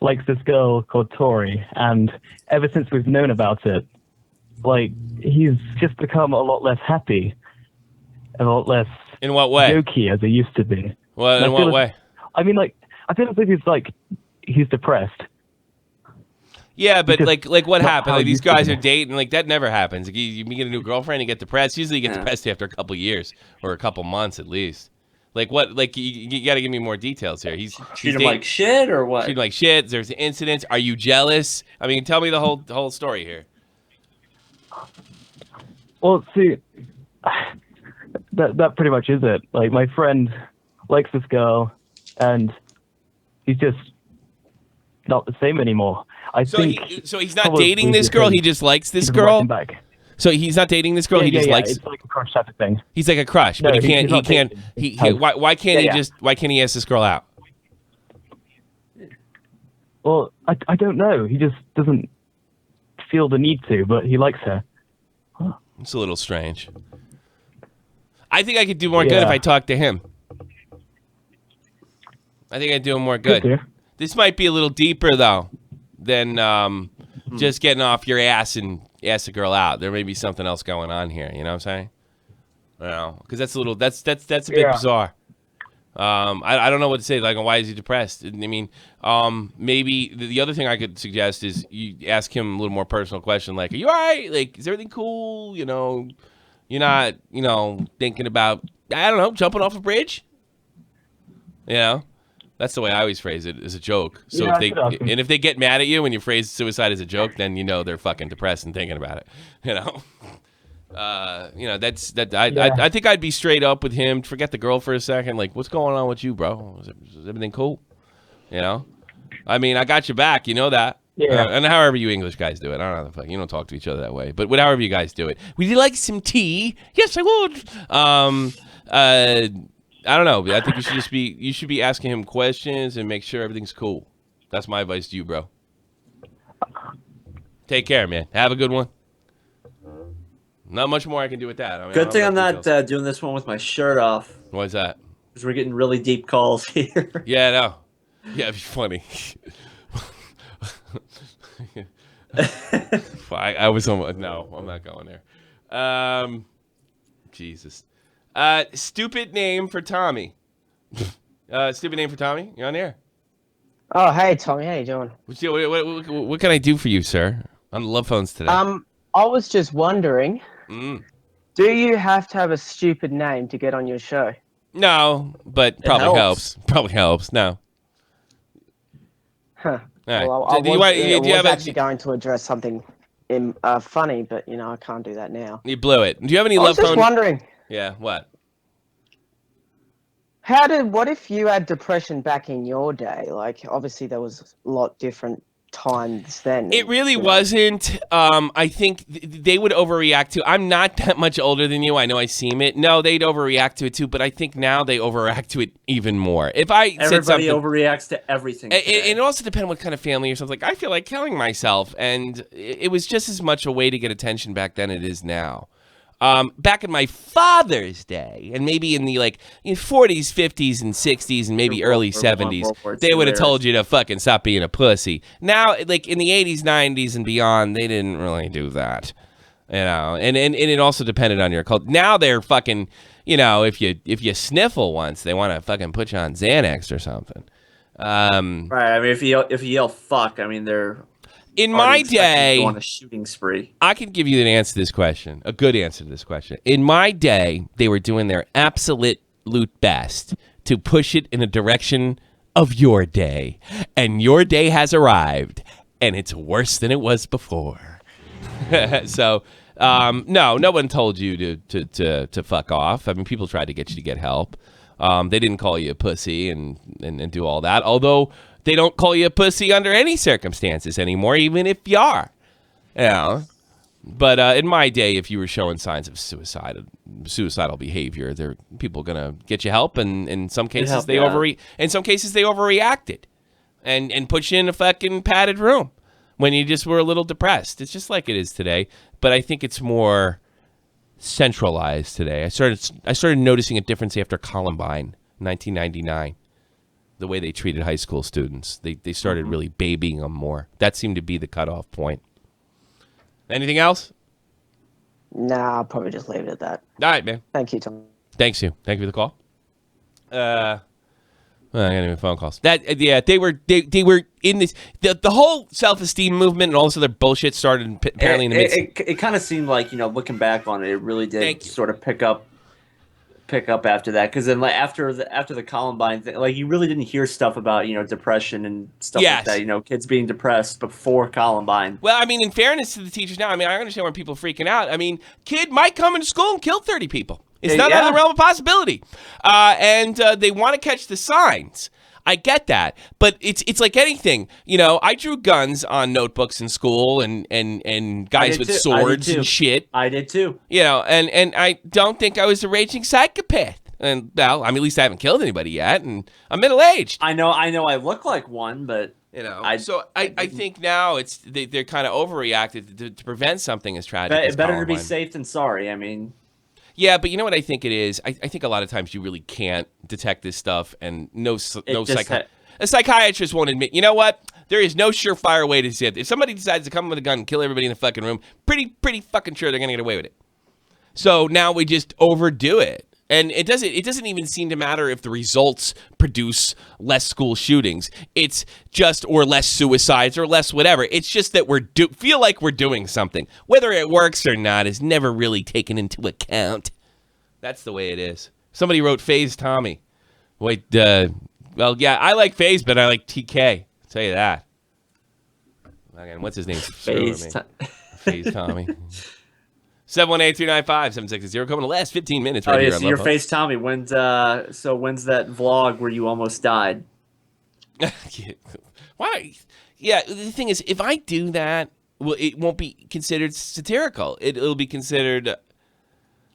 likes this girl called Tori, and ever since we've known about it, like, he's just become a lot less happy, a lot less in what way? Jokey as he used to be. Well, in what way? I mean, like, I feel as if he's depressed. Yeah, but like what happened? Like, these guys are dating. Like, that never happens. Like, you get a new girlfriend, you get depressed. Usually, you get depressed after a couple years or a couple months at least. Like, what? Like, you got to give me more details here. He's treat him like shit or what? Treat him like shit. There's incidents. Are you jealous? I mean, tell me the whole story here. Well, see, that pretty much is it. Like, my friend likes this girl, and he's just not the same anymore. So he's not dating this girl. He just likes this girl. So he's not dating this girl. Yeah, he just likes. It's like a crush type of thing. He's like a crush, but he can't. Why can't he just? Why can't he ask this girl out? Well, I don't know. He just doesn't feel the need to, but he likes her. It's a little strange. I think I could do more good if I talked to him. I think I'd do him more good. This might be a little deeper though than just getting off your ass and ask a girl out. There may be something else going on here. You know what I'm saying? I don't know, because that's a bit bizarre. I don't know what to say. Like, why is he depressed? I mean, maybe the other thing I could suggest is you ask him a little more personal question, like, "Are you all right? Like, is everything cool? You know, you're not, thinking about, I don't know, jumping off a bridge? You know, that's the way I always phrase it, as a joke. So if they get mad at you when you phrase suicide as a joke, then they're fucking depressed and thinking about it. I think I'd be straight up with him. Forget the girl for a second. Like, what's going on with you, bro? Is everything cool? I mean, I got your back. You know that. Yeah. And however you English guys do it, I don't know the fuck. You don't talk to each other that way. But however you guys do it, would you like some tea? Yes, I would. I don't know. I think you should be asking him questions and make sure everything's cool. That's my advice to you, bro. Take care, man. Have a good one. Not much more I can do with that. I mean, good thing I'm not doing this one with my shirt off. Why's that? Because we're getting really deep calls here. Yeah, no. Yeah, it'd be funny. I was almost, no, I'm not going there. Jesus. Stupid name for Tommy. Stupid name for Tommy. You on there? Oh, hey Tommy, how you doing? What can I do for you, sir? On the love phones today. I was just wondering, do you have to have a stupid name to get on your show? No, but probably helps. Probably helps. No. Huh. Right. Well, I was actually going to address something funny, but I can't do that now. You blew it. Do you have any love phone? I was just wondering. Yeah. What? What if you had depression back in your day? Like, obviously there was a lot different times then. It really wasn't. I think they would overreact to. I'm not that much older than you. I know I seem it. No, they'd overreact to it too. But I think now they overreact to it even more. If everybody overreacts to everything, it also depends on what kind of family you're. Like, I feel like killing myself, and it was just as much a way to get attention back then it is now. Back in my father's day, and maybe in the 40s, 50s, and 60s, and maybe early 70s, they would have told you to fucking stop being a pussy. Now, in the 80s, 90s, and beyond, they didn't really do that. And it also depended on your culture. Now they're fucking, if you sniffle once, they want to fucking put you on Xanax or something. Right. I mean, if you yell "fuck," I mean they're. In my day, on a shooting spree. I can give you an answer to this question, a good answer to this question. In my day, they were doing their absolute best to push it in a direction of your day, and your day has arrived, and it's worse than it was before. So, no one told you to fuck off. I mean, people tried to get you to get help. They didn't call you a pussy and do all that, although. They don't call you a pussy under any circumstances anymore, even if you are. But in my day, if you were showing signs of suicidal behavior, people going to get you help, and in some cases they overreacted and put you in a fucking padded room when you just were a little depressed. It's just like it is today, but I think it's more centralized today. I started noticing a difference after Columbine, 1999. The way they treated high school students. They started really babying them more. That seemed to be the cutoff point. Anything else? Nah, I'll probably just leave it at that. All right, man. Thank you, Tom. Thank you for the call. I got any phone calls. They were in this. The whole self-esteem movement and all this other bullshit started apparently in the midst. It kind of seemed like, looking back on it, it really did sort of pick up after that, because then after the Columbine thing, you really didn't hear stuff about depression and stuff like that, kids being depressed before Columbine. Well, I mean, in fairness to the teachers now, I mean, I understand when people are freaking out. I mean, kid might come into school and kill 30 people. It's not out of the realm of possibility, and they want to catch the signs. I get that, but it's like anything. I drew guns on notebooks in school and guys with swords and shit. I did too. And I don't think I was a raging psychopath. And well, I mean, at least I haven't killed anybody yet, and I'm middle-aged. I know I look like one, but I think now they're kind of overreacted to prevent something as tragic. As better to be safe than sorry. I mean. Yeah, but you know what I think it is? I think a lot of times you really can't detect this stuff, and a psychiatrist won't admit, you know what? There is no surefire way to see it. If somebody decides to come with a gun and kill everybody in the fucking room, pretty fucking sure they're going to get away with it. So now we just overdo it. And it doesn't even seem to matter if the results produce less school shootings. It's just, or less suicides or less whatever. It's just that feel like we're doing something. Whether it works or not is never really taken into account. That's the way it is. Somebody wrote FaZe Tommy. Wait, well, yeah, I like FaZe, but I like TK. I'll tell you that. Again, what's his name? FaZe Tommy. 718-395-7660. Coming the last 15 minutes right here on your FaZe Tommy. When's that vlog where you almost died? Why? Yeah, the thing is, if I do that, well, it won't be considered satirical. It'll be considered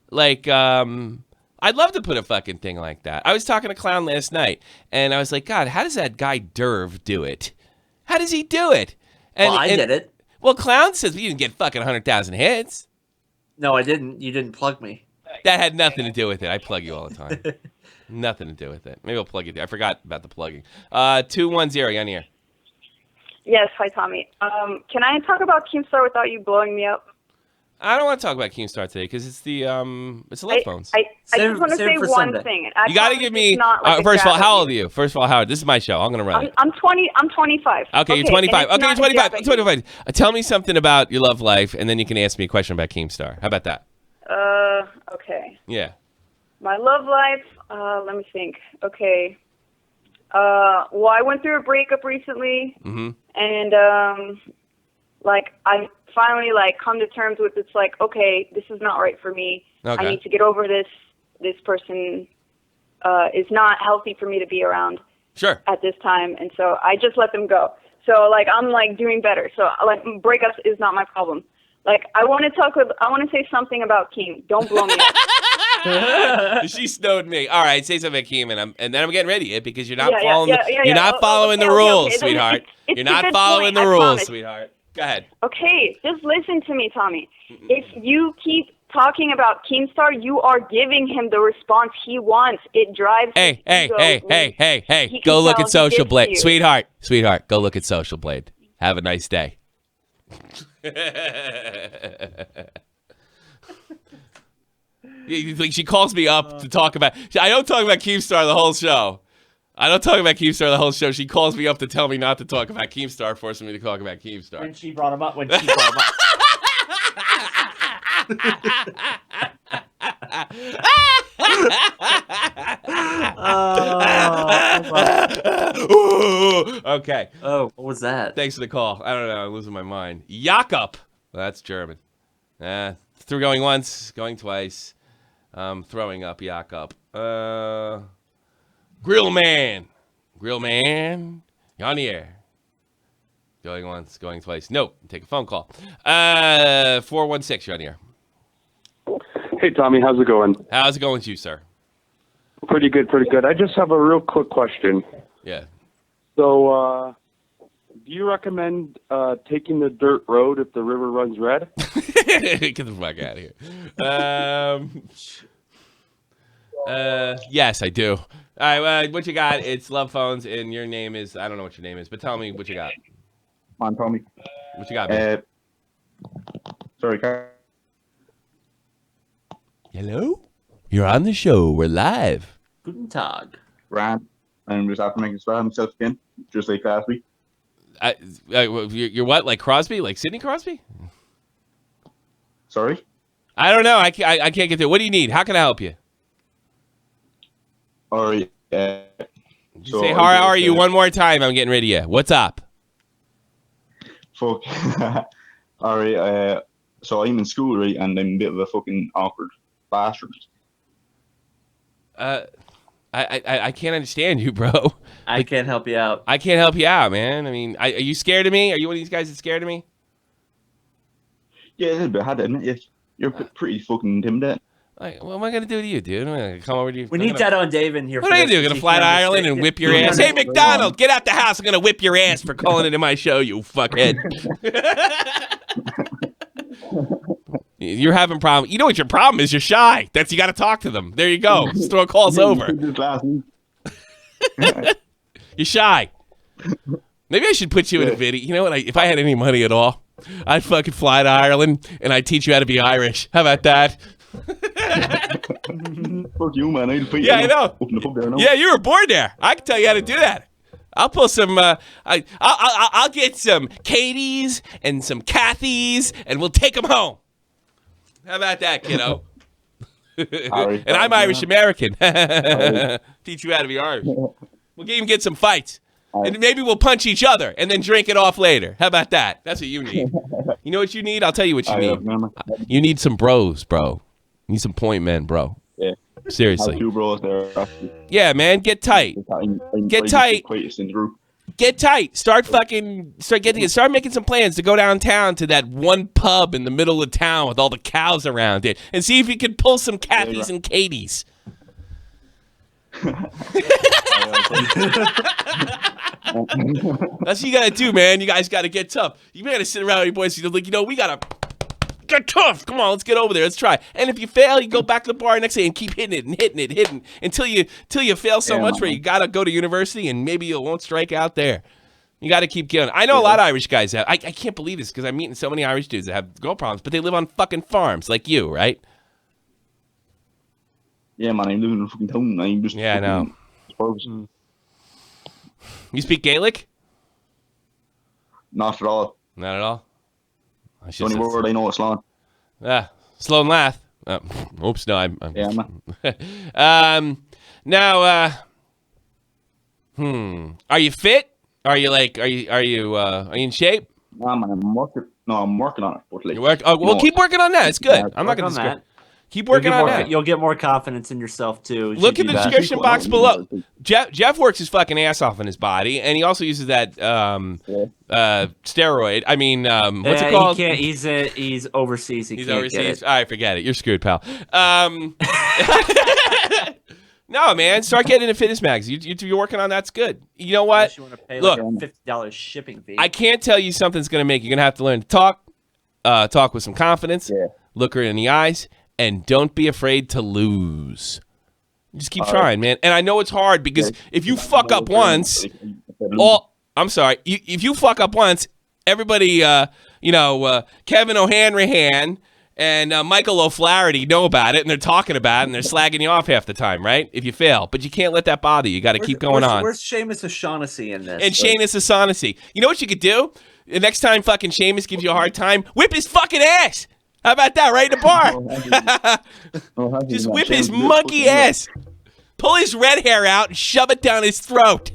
like, I'd love to put a fucking thing like that. I was talking to Clown last night, and I was like, God, how does that guy Derv do it? How does he do it? And, I did it. Well, Clown says you didn't get fucking 100,000 hits. No, I didn't. You didn't plug me. That had nothing to do with it. I plug you all the time. Nothing to do with it. Maybe I'll plug you there. I forgot about the plugging. 210, you're on here. Yes, hi, Tommy. Can I talk about Keemstar without you blowing me up? I don't want to talk about Keemstar today because it's the love phones. I just want to say one thing. You got to give me. First of all, how old are you? First of all, Howard, this is my show. I'm gonna run it. I'm 20. I'm 25. Okay, you're 25. Okay, you're 25. I'm 25. Tell me something about your love life, and then you can ask me a question about Keemstar. How about that? Okay. Yeah. My love life. Let me think. Okay. Well, I went through a breakup recently, and I finally come to terms with it's like, okay, this is not right for me. Okay. I need to get over this. This person is not healthy for me to be around. Sure. At this time, and so I just let them go. So I'm doing better. So breakups is not my problem. I want to say something about Keem. Don't blow me up. She snowed me. All right, say something about Keem, and then I'm getting ready because you're not following. You're not following the rules, sweetheart. You're not following the rules, sweetheart. Go ahead. Okay, just listen to me, Tommy. If you keep talking about Keemstar, you are giving him the response he wants. It drives his ego. Hey. Go look at Social Blade. Sweetheart, go look at Social Blade. Have a nice day. She calls me up to talk about. I don't talk about Keemstar the whole show. She calls me up to tell me not to talk about Keemstar, forcing me to talk about Keemstar. When she brought him up. Okay. Oh, what was that? Thanks for the call. I don't know. I'm losing my mind. Jakob. Well, that's German. Through going once, going twice. Throwing up Jakob. Grillman. You're on the air. Going once, going twice. Nope. Take a phone call. 416, you're on the air. Hey, Tommy. How's it going? How's it going with you, sir? Pretty good. I just have a real quick question. Yeah. So, do you recommend taking the dirt road if the river runs red? Get the fuck out of here. Yes, I do. All right, what you got? It's Love Phones, and your name is, I don't know what your name is, but tell me what you got. Come on, Tommy. What you got, man? Sorry, hello? You're on the show. We're live. Guten Tag. Ryan, I'm just after making swear myself again, just like last week. You're what, like Crosby? Like Sidney Crosby? Sorry? I don't know. I can't get there. What do you need? How can I help you? All right. Say, how are you one more time? I'm getting rid of you. What's up? Fuck. All right. So I'm in school, right, and I'm a bit of a fucking awkward bastard. I can't understand you, bro. I can't help you out. I can't help you out, man. I mean, are you scared of me? Are you one of these guys that's scared of me? Yeah, a little bit. I had to admit, yes. You're pretty fucking intimidating. Like, what am I going to do to you, dude? I'm going to come over to you. We need Dead on Dave in here. What are you going to do? Going to fly to Ireland and whip your ass? Hey, McDonald, get out the house. I'm going to whip your ass for calling into my show, you fuckhead. You're having problems. You know what your problem is? You're shy. You got to talk to them. There you go. Just throw calls over. You're shy. Maybe I should put you in a video. You know what? If I had any money at all, I'd fucking fly to Ireland and I'd teach you how to be Irish. How about that? Fuck you, man. Yeah, I know. Open the pub there now. Yeah, you were born there. I can tell you how to do that. I'll pull some. I'll get some Katies and some Kathys, and we'll take them home. How about that, kiddo? And I'm Irish American. Teach you how to be Irish. We'll even get some fights. And maybe we'll punch each other and then drink it off later. How about that? That's what you need. You know what you need? I'll tell you what you need. You need some bros, bro. You need some point men, bro. Yeah. Seriously. 2 bros there. Yeah, man. Get tight. Get tight. Get tight. Start making some plans to go downtown to that one pub in the middle of town with all the cows around it and see if you can pull some Kathys and Katies. That's what you gotta do, man. You guys gotta get tough. You gotta sit around with your boys. You're like, we gotta get tough. Come on, let's get over there. Let's try. And if you fail, you go back to the bar next day and keep hitting it until you fail so much where you gotta go to university and maybe you won't strike out there. You gotta keep going. I know a lot of Irish guys have. I can't believe this because I'm meeting so many Irish dudes that have girl problems, but they live on fucking farms like you, right? Yeah, man. I'm living in a fucking town. I'm just. Yeah, I know. You speak Gaelic? Not at all. Not at all? The only word I know is Sloan. Sloan Lath. Oops, no, I'm yeah, man. Now, are you fit? Are you in shape? Nah, man, I'm working on it. But keep working on that. It's good. I'm not going to keep working on that. You'll get more confidence in yourself too. Look in the description box below. Jeff works his fucking ass off in his body, and he also uses that steroid. I mean, what's it called? He can't. He's overseas. He's overseas. Get it. All right, forget it. You're screwed, pal. No, man. Start getting into fitness mags. You're working on that's good. You know what? Unless you want to pay Look, like a $50 shipping fee. I can't tell you something's going to make you. You're going to have to learn to talk with some confidence. Yeah. Look her in the eyes. And don't be afraid to lose. Just keep trying, man. And I know it's hard because if you fuck up once, if you fuck up once, everybody, Kevin O'Hanrahan and Michael O'Flaherty know about it, and they're talking about it, and they're slagging you off half the time, right? If you fail. But you can't let that bother you. You got to keep going on. Where's Seamus O'Shaughnessy in this? And Seamus O'Shaughnessy. You know what you could do? The next time fucking Seamus gives you a hard time, whip his fucking ass. How about that, right in the bar? Just whip his monkey ass. Pull his red hair out and shove it down his throat.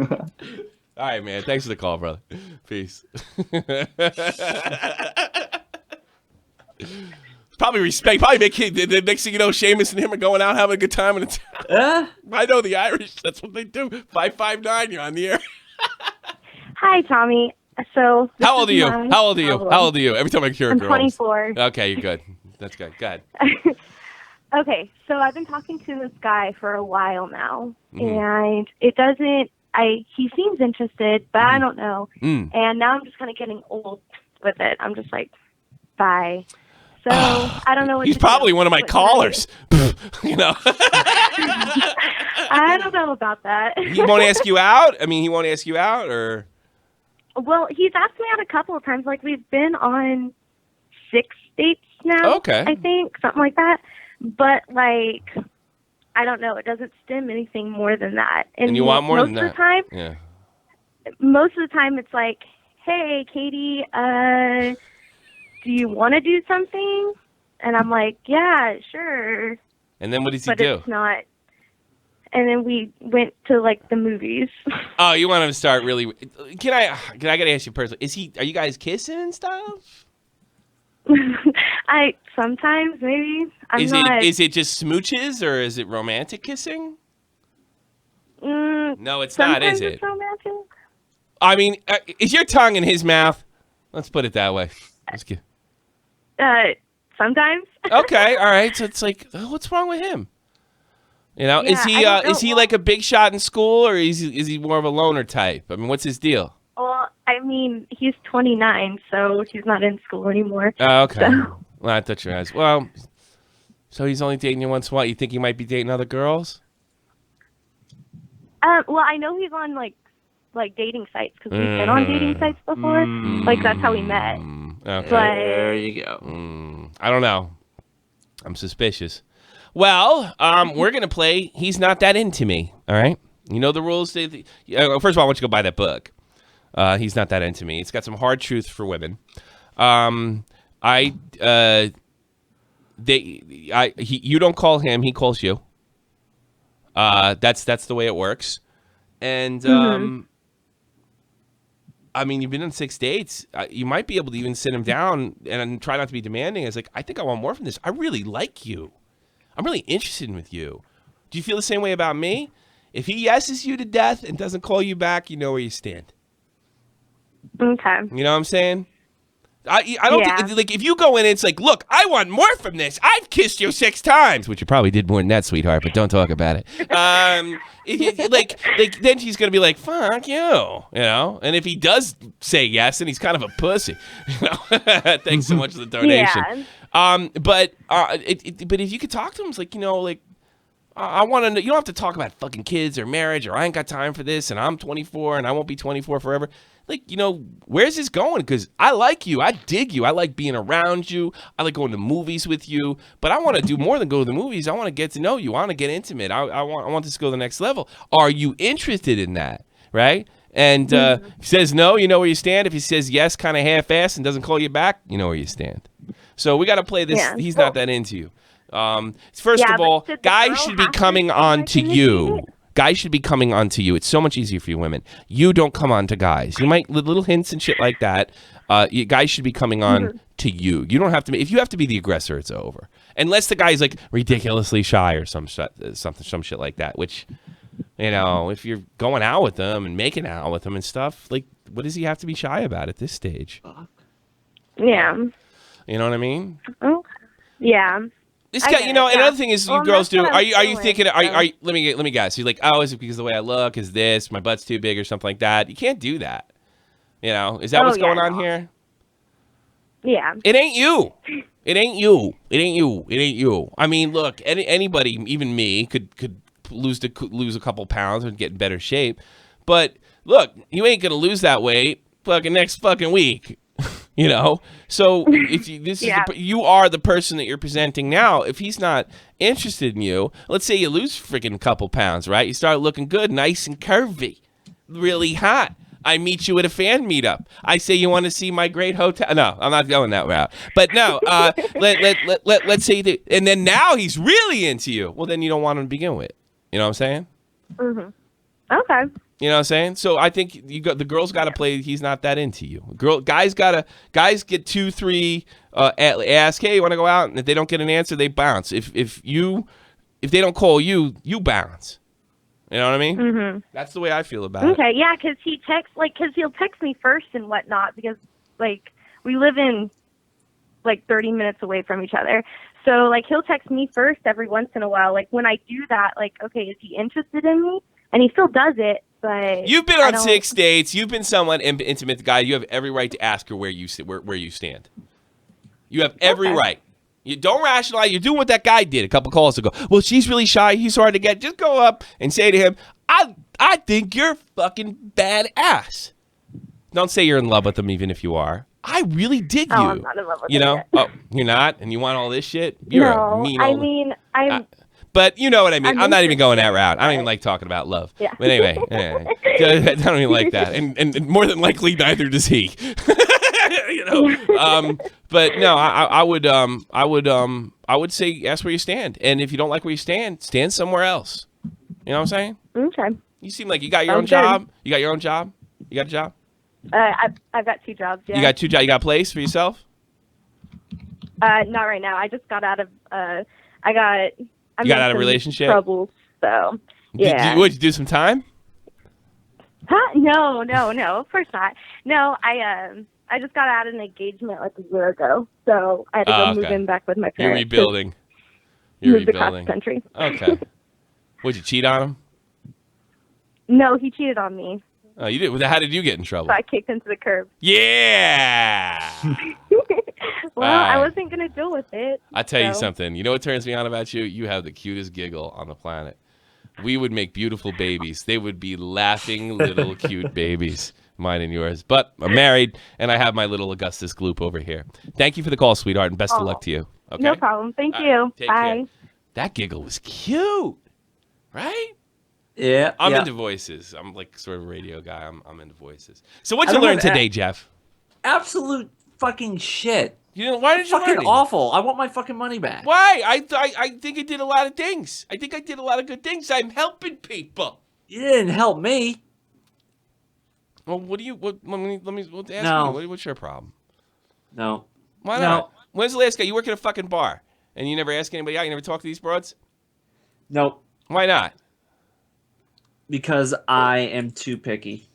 All right, man. Thanks for the call, brother. Peace. Probably respect. Probably make the next thing you know, Seamus and him are going out having a good time. I know the Irish. That's what they do. 559, you're on the air. Hi, Tommy. So How old are you? Every time I hear a girl. I'm 24. Okay, you're good. That's good. Go ahead. Okay, so I've been talking to this guy for a while now, and it doesn't. He seems interested, but I don't know. And now I'm just kind of getting old with it. I'm just like, bye. So I don't know what. He's probably one of my callers. You know. I don't know about that. He won't ask you out? I mean, he won't ask you out, or? Well, he's asked me out a couple of times. Like, we've been on 6 dates now. Okay. I think, something like that. But, like, I don't know. It doesn't stem anything more than that. And you want more than that? Most of the time, yeah. Most of the time, it's like, hey, Katie, do you want to do something? And I'm like, yeah, sure. And then what does he do? But it's not. And then we went to like the movies. Oh, you want him to start really? Can I gotta ask you personally? Are you guys kissing and stuff? Sometimes maybe. Is it just smooches or is it romantic kissing? No, it's not, is it? It's romantic. I mean, is your tongue in his mouth? Let's put it that way. Sometimes. Okay, all right. So it's like, what's wrong with him? You know, yeah, is he like a big shot in school, or is he more of a loner type? I mean, what's his deal? Well, I mean, he's 29, so he's not in school anymore. Oh, okay. So. Well, I thought you were. Well, so he's only dating you once in a while. You think he might be dating other girls? Well, I know he's on like dating sites because we've been on dating sites before. Like that's how we met. Okay. There you go. I don't know. I'm suspicious. Well, we're going to play He's Not That Into Me, all right? You know the rules. First of all, I want you to go buy that book. He's Not That Into Me. It's got some hard truths for women. You don't call him, he calls you. That's the way it works. And I mean, you've been on 6 dates. You might be able to even sit him down and try not to be demanding. It's like, I think I want more from this. I really like you. I'm really interested with you. Do you feel the same way about me? If he yeses you to death and doesn't call you back, you know where you stand. Okay. You know what I'm saying? I don't think, like, if you go in and it's like, look, I want more from this. I've kissed you 6 times, which you probably did more than that, sweetheart, but don't talk about it. Then she's going to be like, fuck you, you know? And if he does say yes, and he's kind of a pussy, you know? Thanks so much for the donation. Yeah. But if you could talk to him, it's like, you know, like, I want to know, you don't have to talk about fucking kids or marriage or I ain't got time for this and I'm 24 and I won't be 24 forever. Like, you know, where's this going? Because I like you. I dig you. I like being around you. I like going to movies with you. But I want to do more than go to the movies. I want to get to know you. I want to get intimate. I want this to go to the next level. Are you interested in that? Right? And if he says no, you know where you stand. If he says yes, kind of half-assed and doesn't call you back, you know where you stand. So we got to play this. Yeah. He's not that into you. First of all, guys should be coming on to you. Guys should be coming on to you. It's so much easier for you women. You don't come on to guys. You might little hints and shit like that. Guys should be coming on to you. You don't have to. If you have to be the aggressor, it's over. Unless the guy's like ridiculously shy or some shit like that. Which, you know, if you're going out with them and making out with them and stuff, like, what does he have to be shy about at this stage? Yeah. You know what I mean? Okay. Yeah. This guy, you know, another thing is, you girls do. Are you thinking? Are you? Let me guess. You're like, oh, is it because of the way I look? Is this my butt's too big or something like that? You can't do that. You know, is that what's going on here? Yeah. It ain't you. It ain't you. It ain't you. It ain't you. I mean, look, anybody, even me, could lose a couple pounds and get in better shape. But look, you ain't gonna lose that weight fucking next fucking week. You know, so if you are the person that you're presenting now. If he's not interested in you, let's say you lose freaking couple pounds, right? You start looking good, nice and curvy, really hot. I meet you at a fan meetup. I say, you want to see my great hotel? No, I'm not going that route. But no, let's say that, and then now he's really into you. Well, then you don't want him to begin with. You know what I'm saying? Okay. You know what I'm saying? So I think the girls got to play He's Not That Into You. Guys get 2, 3 ask, hey, you want to go out? And if they don't get an answer, they bounce. If they don't call you, you bounce. You know what I mean? That's the way I feel about it. Okay, yeah, because he'll text me first and whatnot, because like we live in like 30 minutes away from each other. So like he'll text me first every once in a while. Like when I do that, like, okay, is he interested in me? And he still does it. But you've been on 6 dates. You've been somewhat intimate with the guy. You have every right to ask her where you stand. You have every right. You don't rationalize. You're doing what that guy did a couple calls ago. Well, she's really shy. He's hard to get. Just go up and say to him, I think you're fucking badass. Don't say you're in love with him, even if you are. I really dig you. I'm not in love with him know? Yet. Oh, you're not? And you want all this shit? You're a mean old... I mean, but you know what I mean. I'm not even going that route. I don't even like talking about love. Yeah. But anyway, I don't even like that. And more than likely, neither does he. You know. But no, I would say ask where you stand. And if you don't like where you stand somewhere else. You know what I'm saying? Okay. You seem like you got your own job. You got your own job. You got a job. I've got 2 jobs. Yeah. You got 2 jobs. You got a place for yourself? Not right now. I just got out of. You got out of a relationship? Trouble, so yeah. Would you do some time? Huh? No, of course not. No, I just got out of an engagement like a year ago, so I had to go move in back with my parents. You're rebuilding. Moved across the country. Okay. Would you cheat on him? No, he cheated on me. Oh, you did? How did you get in trouble? So I kicked into the curb. Yeah. Well, I wasn't going to deal with it. I'll tell you something. You know what turns me on about you? You have the cutest giggle on the planet. We would make beautiful babies. They would be laughing little cute babies. mine and yours. But I'm married, and I have my little Augustus Gloop over here. Thank you for the call, sweetheart, and best of luck to you. Okay? No problem. Thank you. Take Bye. care. That giggle was cute, right? Yeah. I'm into voices. I'm like sort of a radio guy. I'm into voices. So what'd you learn today, Jeff? Absolute fucking shit. Why did you learn? Fucking awful. I want my fucking money back. Why? I think I did a lot of things. I think I did a lot of good things. I'm helping people. You didn't help me. Well, let me ask you. What's your problem? No. Why not? When's the last guy? You work at a fucking bar, and you never ask anybody out? You never talk to these broads? Nope. Why not? Because I am too picky.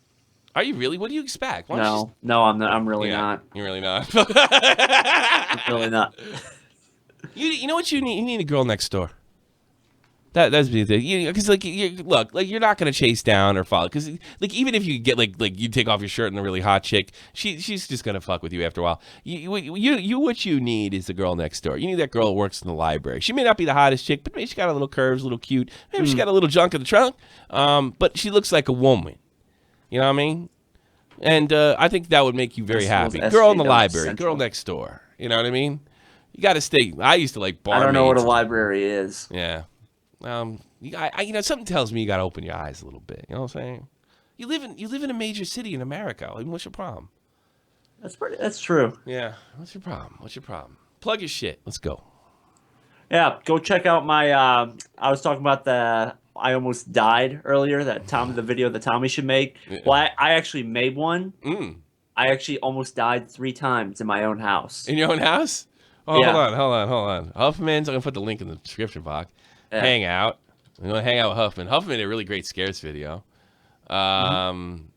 Are you really? What do you expect? No, I'm not. I'm really not. You're really not. I'm really not. You know what you need? You need a girl next door. That's the thing. Because you're not gonna chase down or follow. Because even if you get like you take off your shirt and a really hot chick, she's just gonna fuck with you after a while. What you need is the girl next door. You need that girl that works in the library. She may not be the hottest chick, but maybe she got a little curves, a little cute. Maybe she got a little junk in the trunk. But she looks like a woman. You know what I mean? And I think that would make you very happy. Girl in the library, girl next door. You know what I mean? You got to stay. I used to like barmaids. I don't know what a library is. Yeah. Something tells me you got to open your eyes a little bit. You know what I'm saying? You live in a major city in America. Like, what's your problem? That's true. Yeah. What's your problem? Plug your shit. Let's go. Yeah. Go check out my. I was talking about the. I almost died earlier. The video that Tommy should make. Yeah. Well, I actually made one. I actually almost died 3 times in my own house. In your own house? Oh, yeah. Hold on. Huffman's. I'm gonna put the link in the description box. Yeah. Hang out. I'm gonna hang out with Huffman. Huffman did a really great scares video.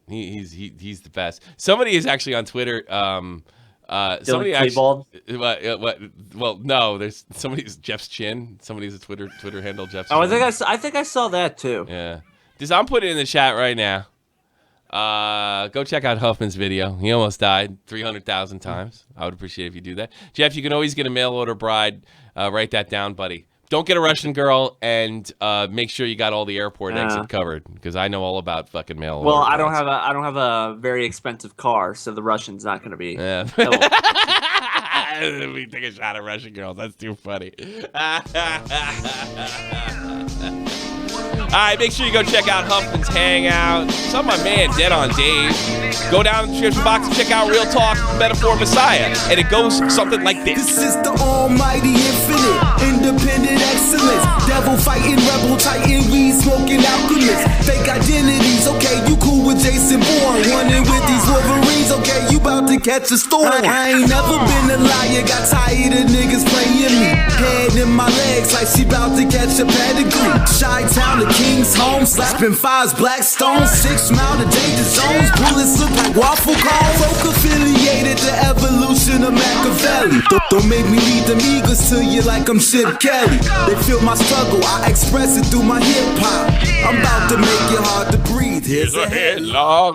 He's the best. Somebody is actually on Twitter. Somebody actually. Well, no. There's somebody's Jeff's chin. Somebody's a Twitter handle Jeff's. Oh, chin. I think I saw that too. Yeah. I'm putting it in the chat right now. Go check out Huffman's video. He almost died 300,000 times. I would appreciate it if you do that. Jeff, you can always get a mail order bride. Write that down, buddy. Don't get a Russian girl, and make sure you got all the airport exit covered, because I know all about fucking mail. Well, I don't have a very expensive car, so the Russian's not going to be. Yeah. We take a shot at Russian girls. That's too funny. All right, make sure you go check out Huffman's Hangout. Saw my man Dead on Dave. Go down in the description box and check out Real Talk Metaphor Messiah. And it goes something like this. This is the almighty infinite, independent excellence. Devil fighting, rebel titan, weed smoking alchemist. Fake identities, okay, you cool with Jason Bourne. Running with these Wolverines, okay, you about to catch a storm. I ain't never been a liar, got tired of niggas playing me. Head in my legs like she about to catch a pedigree. Chi-Town, the King's home, slapping 5s, black stones, 6 mile to danger zones. Bullets look like waffle cones. Folk affiliated the evolution of Machiavelli. Don't make me lead them eagles to you like I'm Chip Kelly. They feel my struggle, I express it through my hip hop. I'm about to make it hard to breathe. Here's a headlock.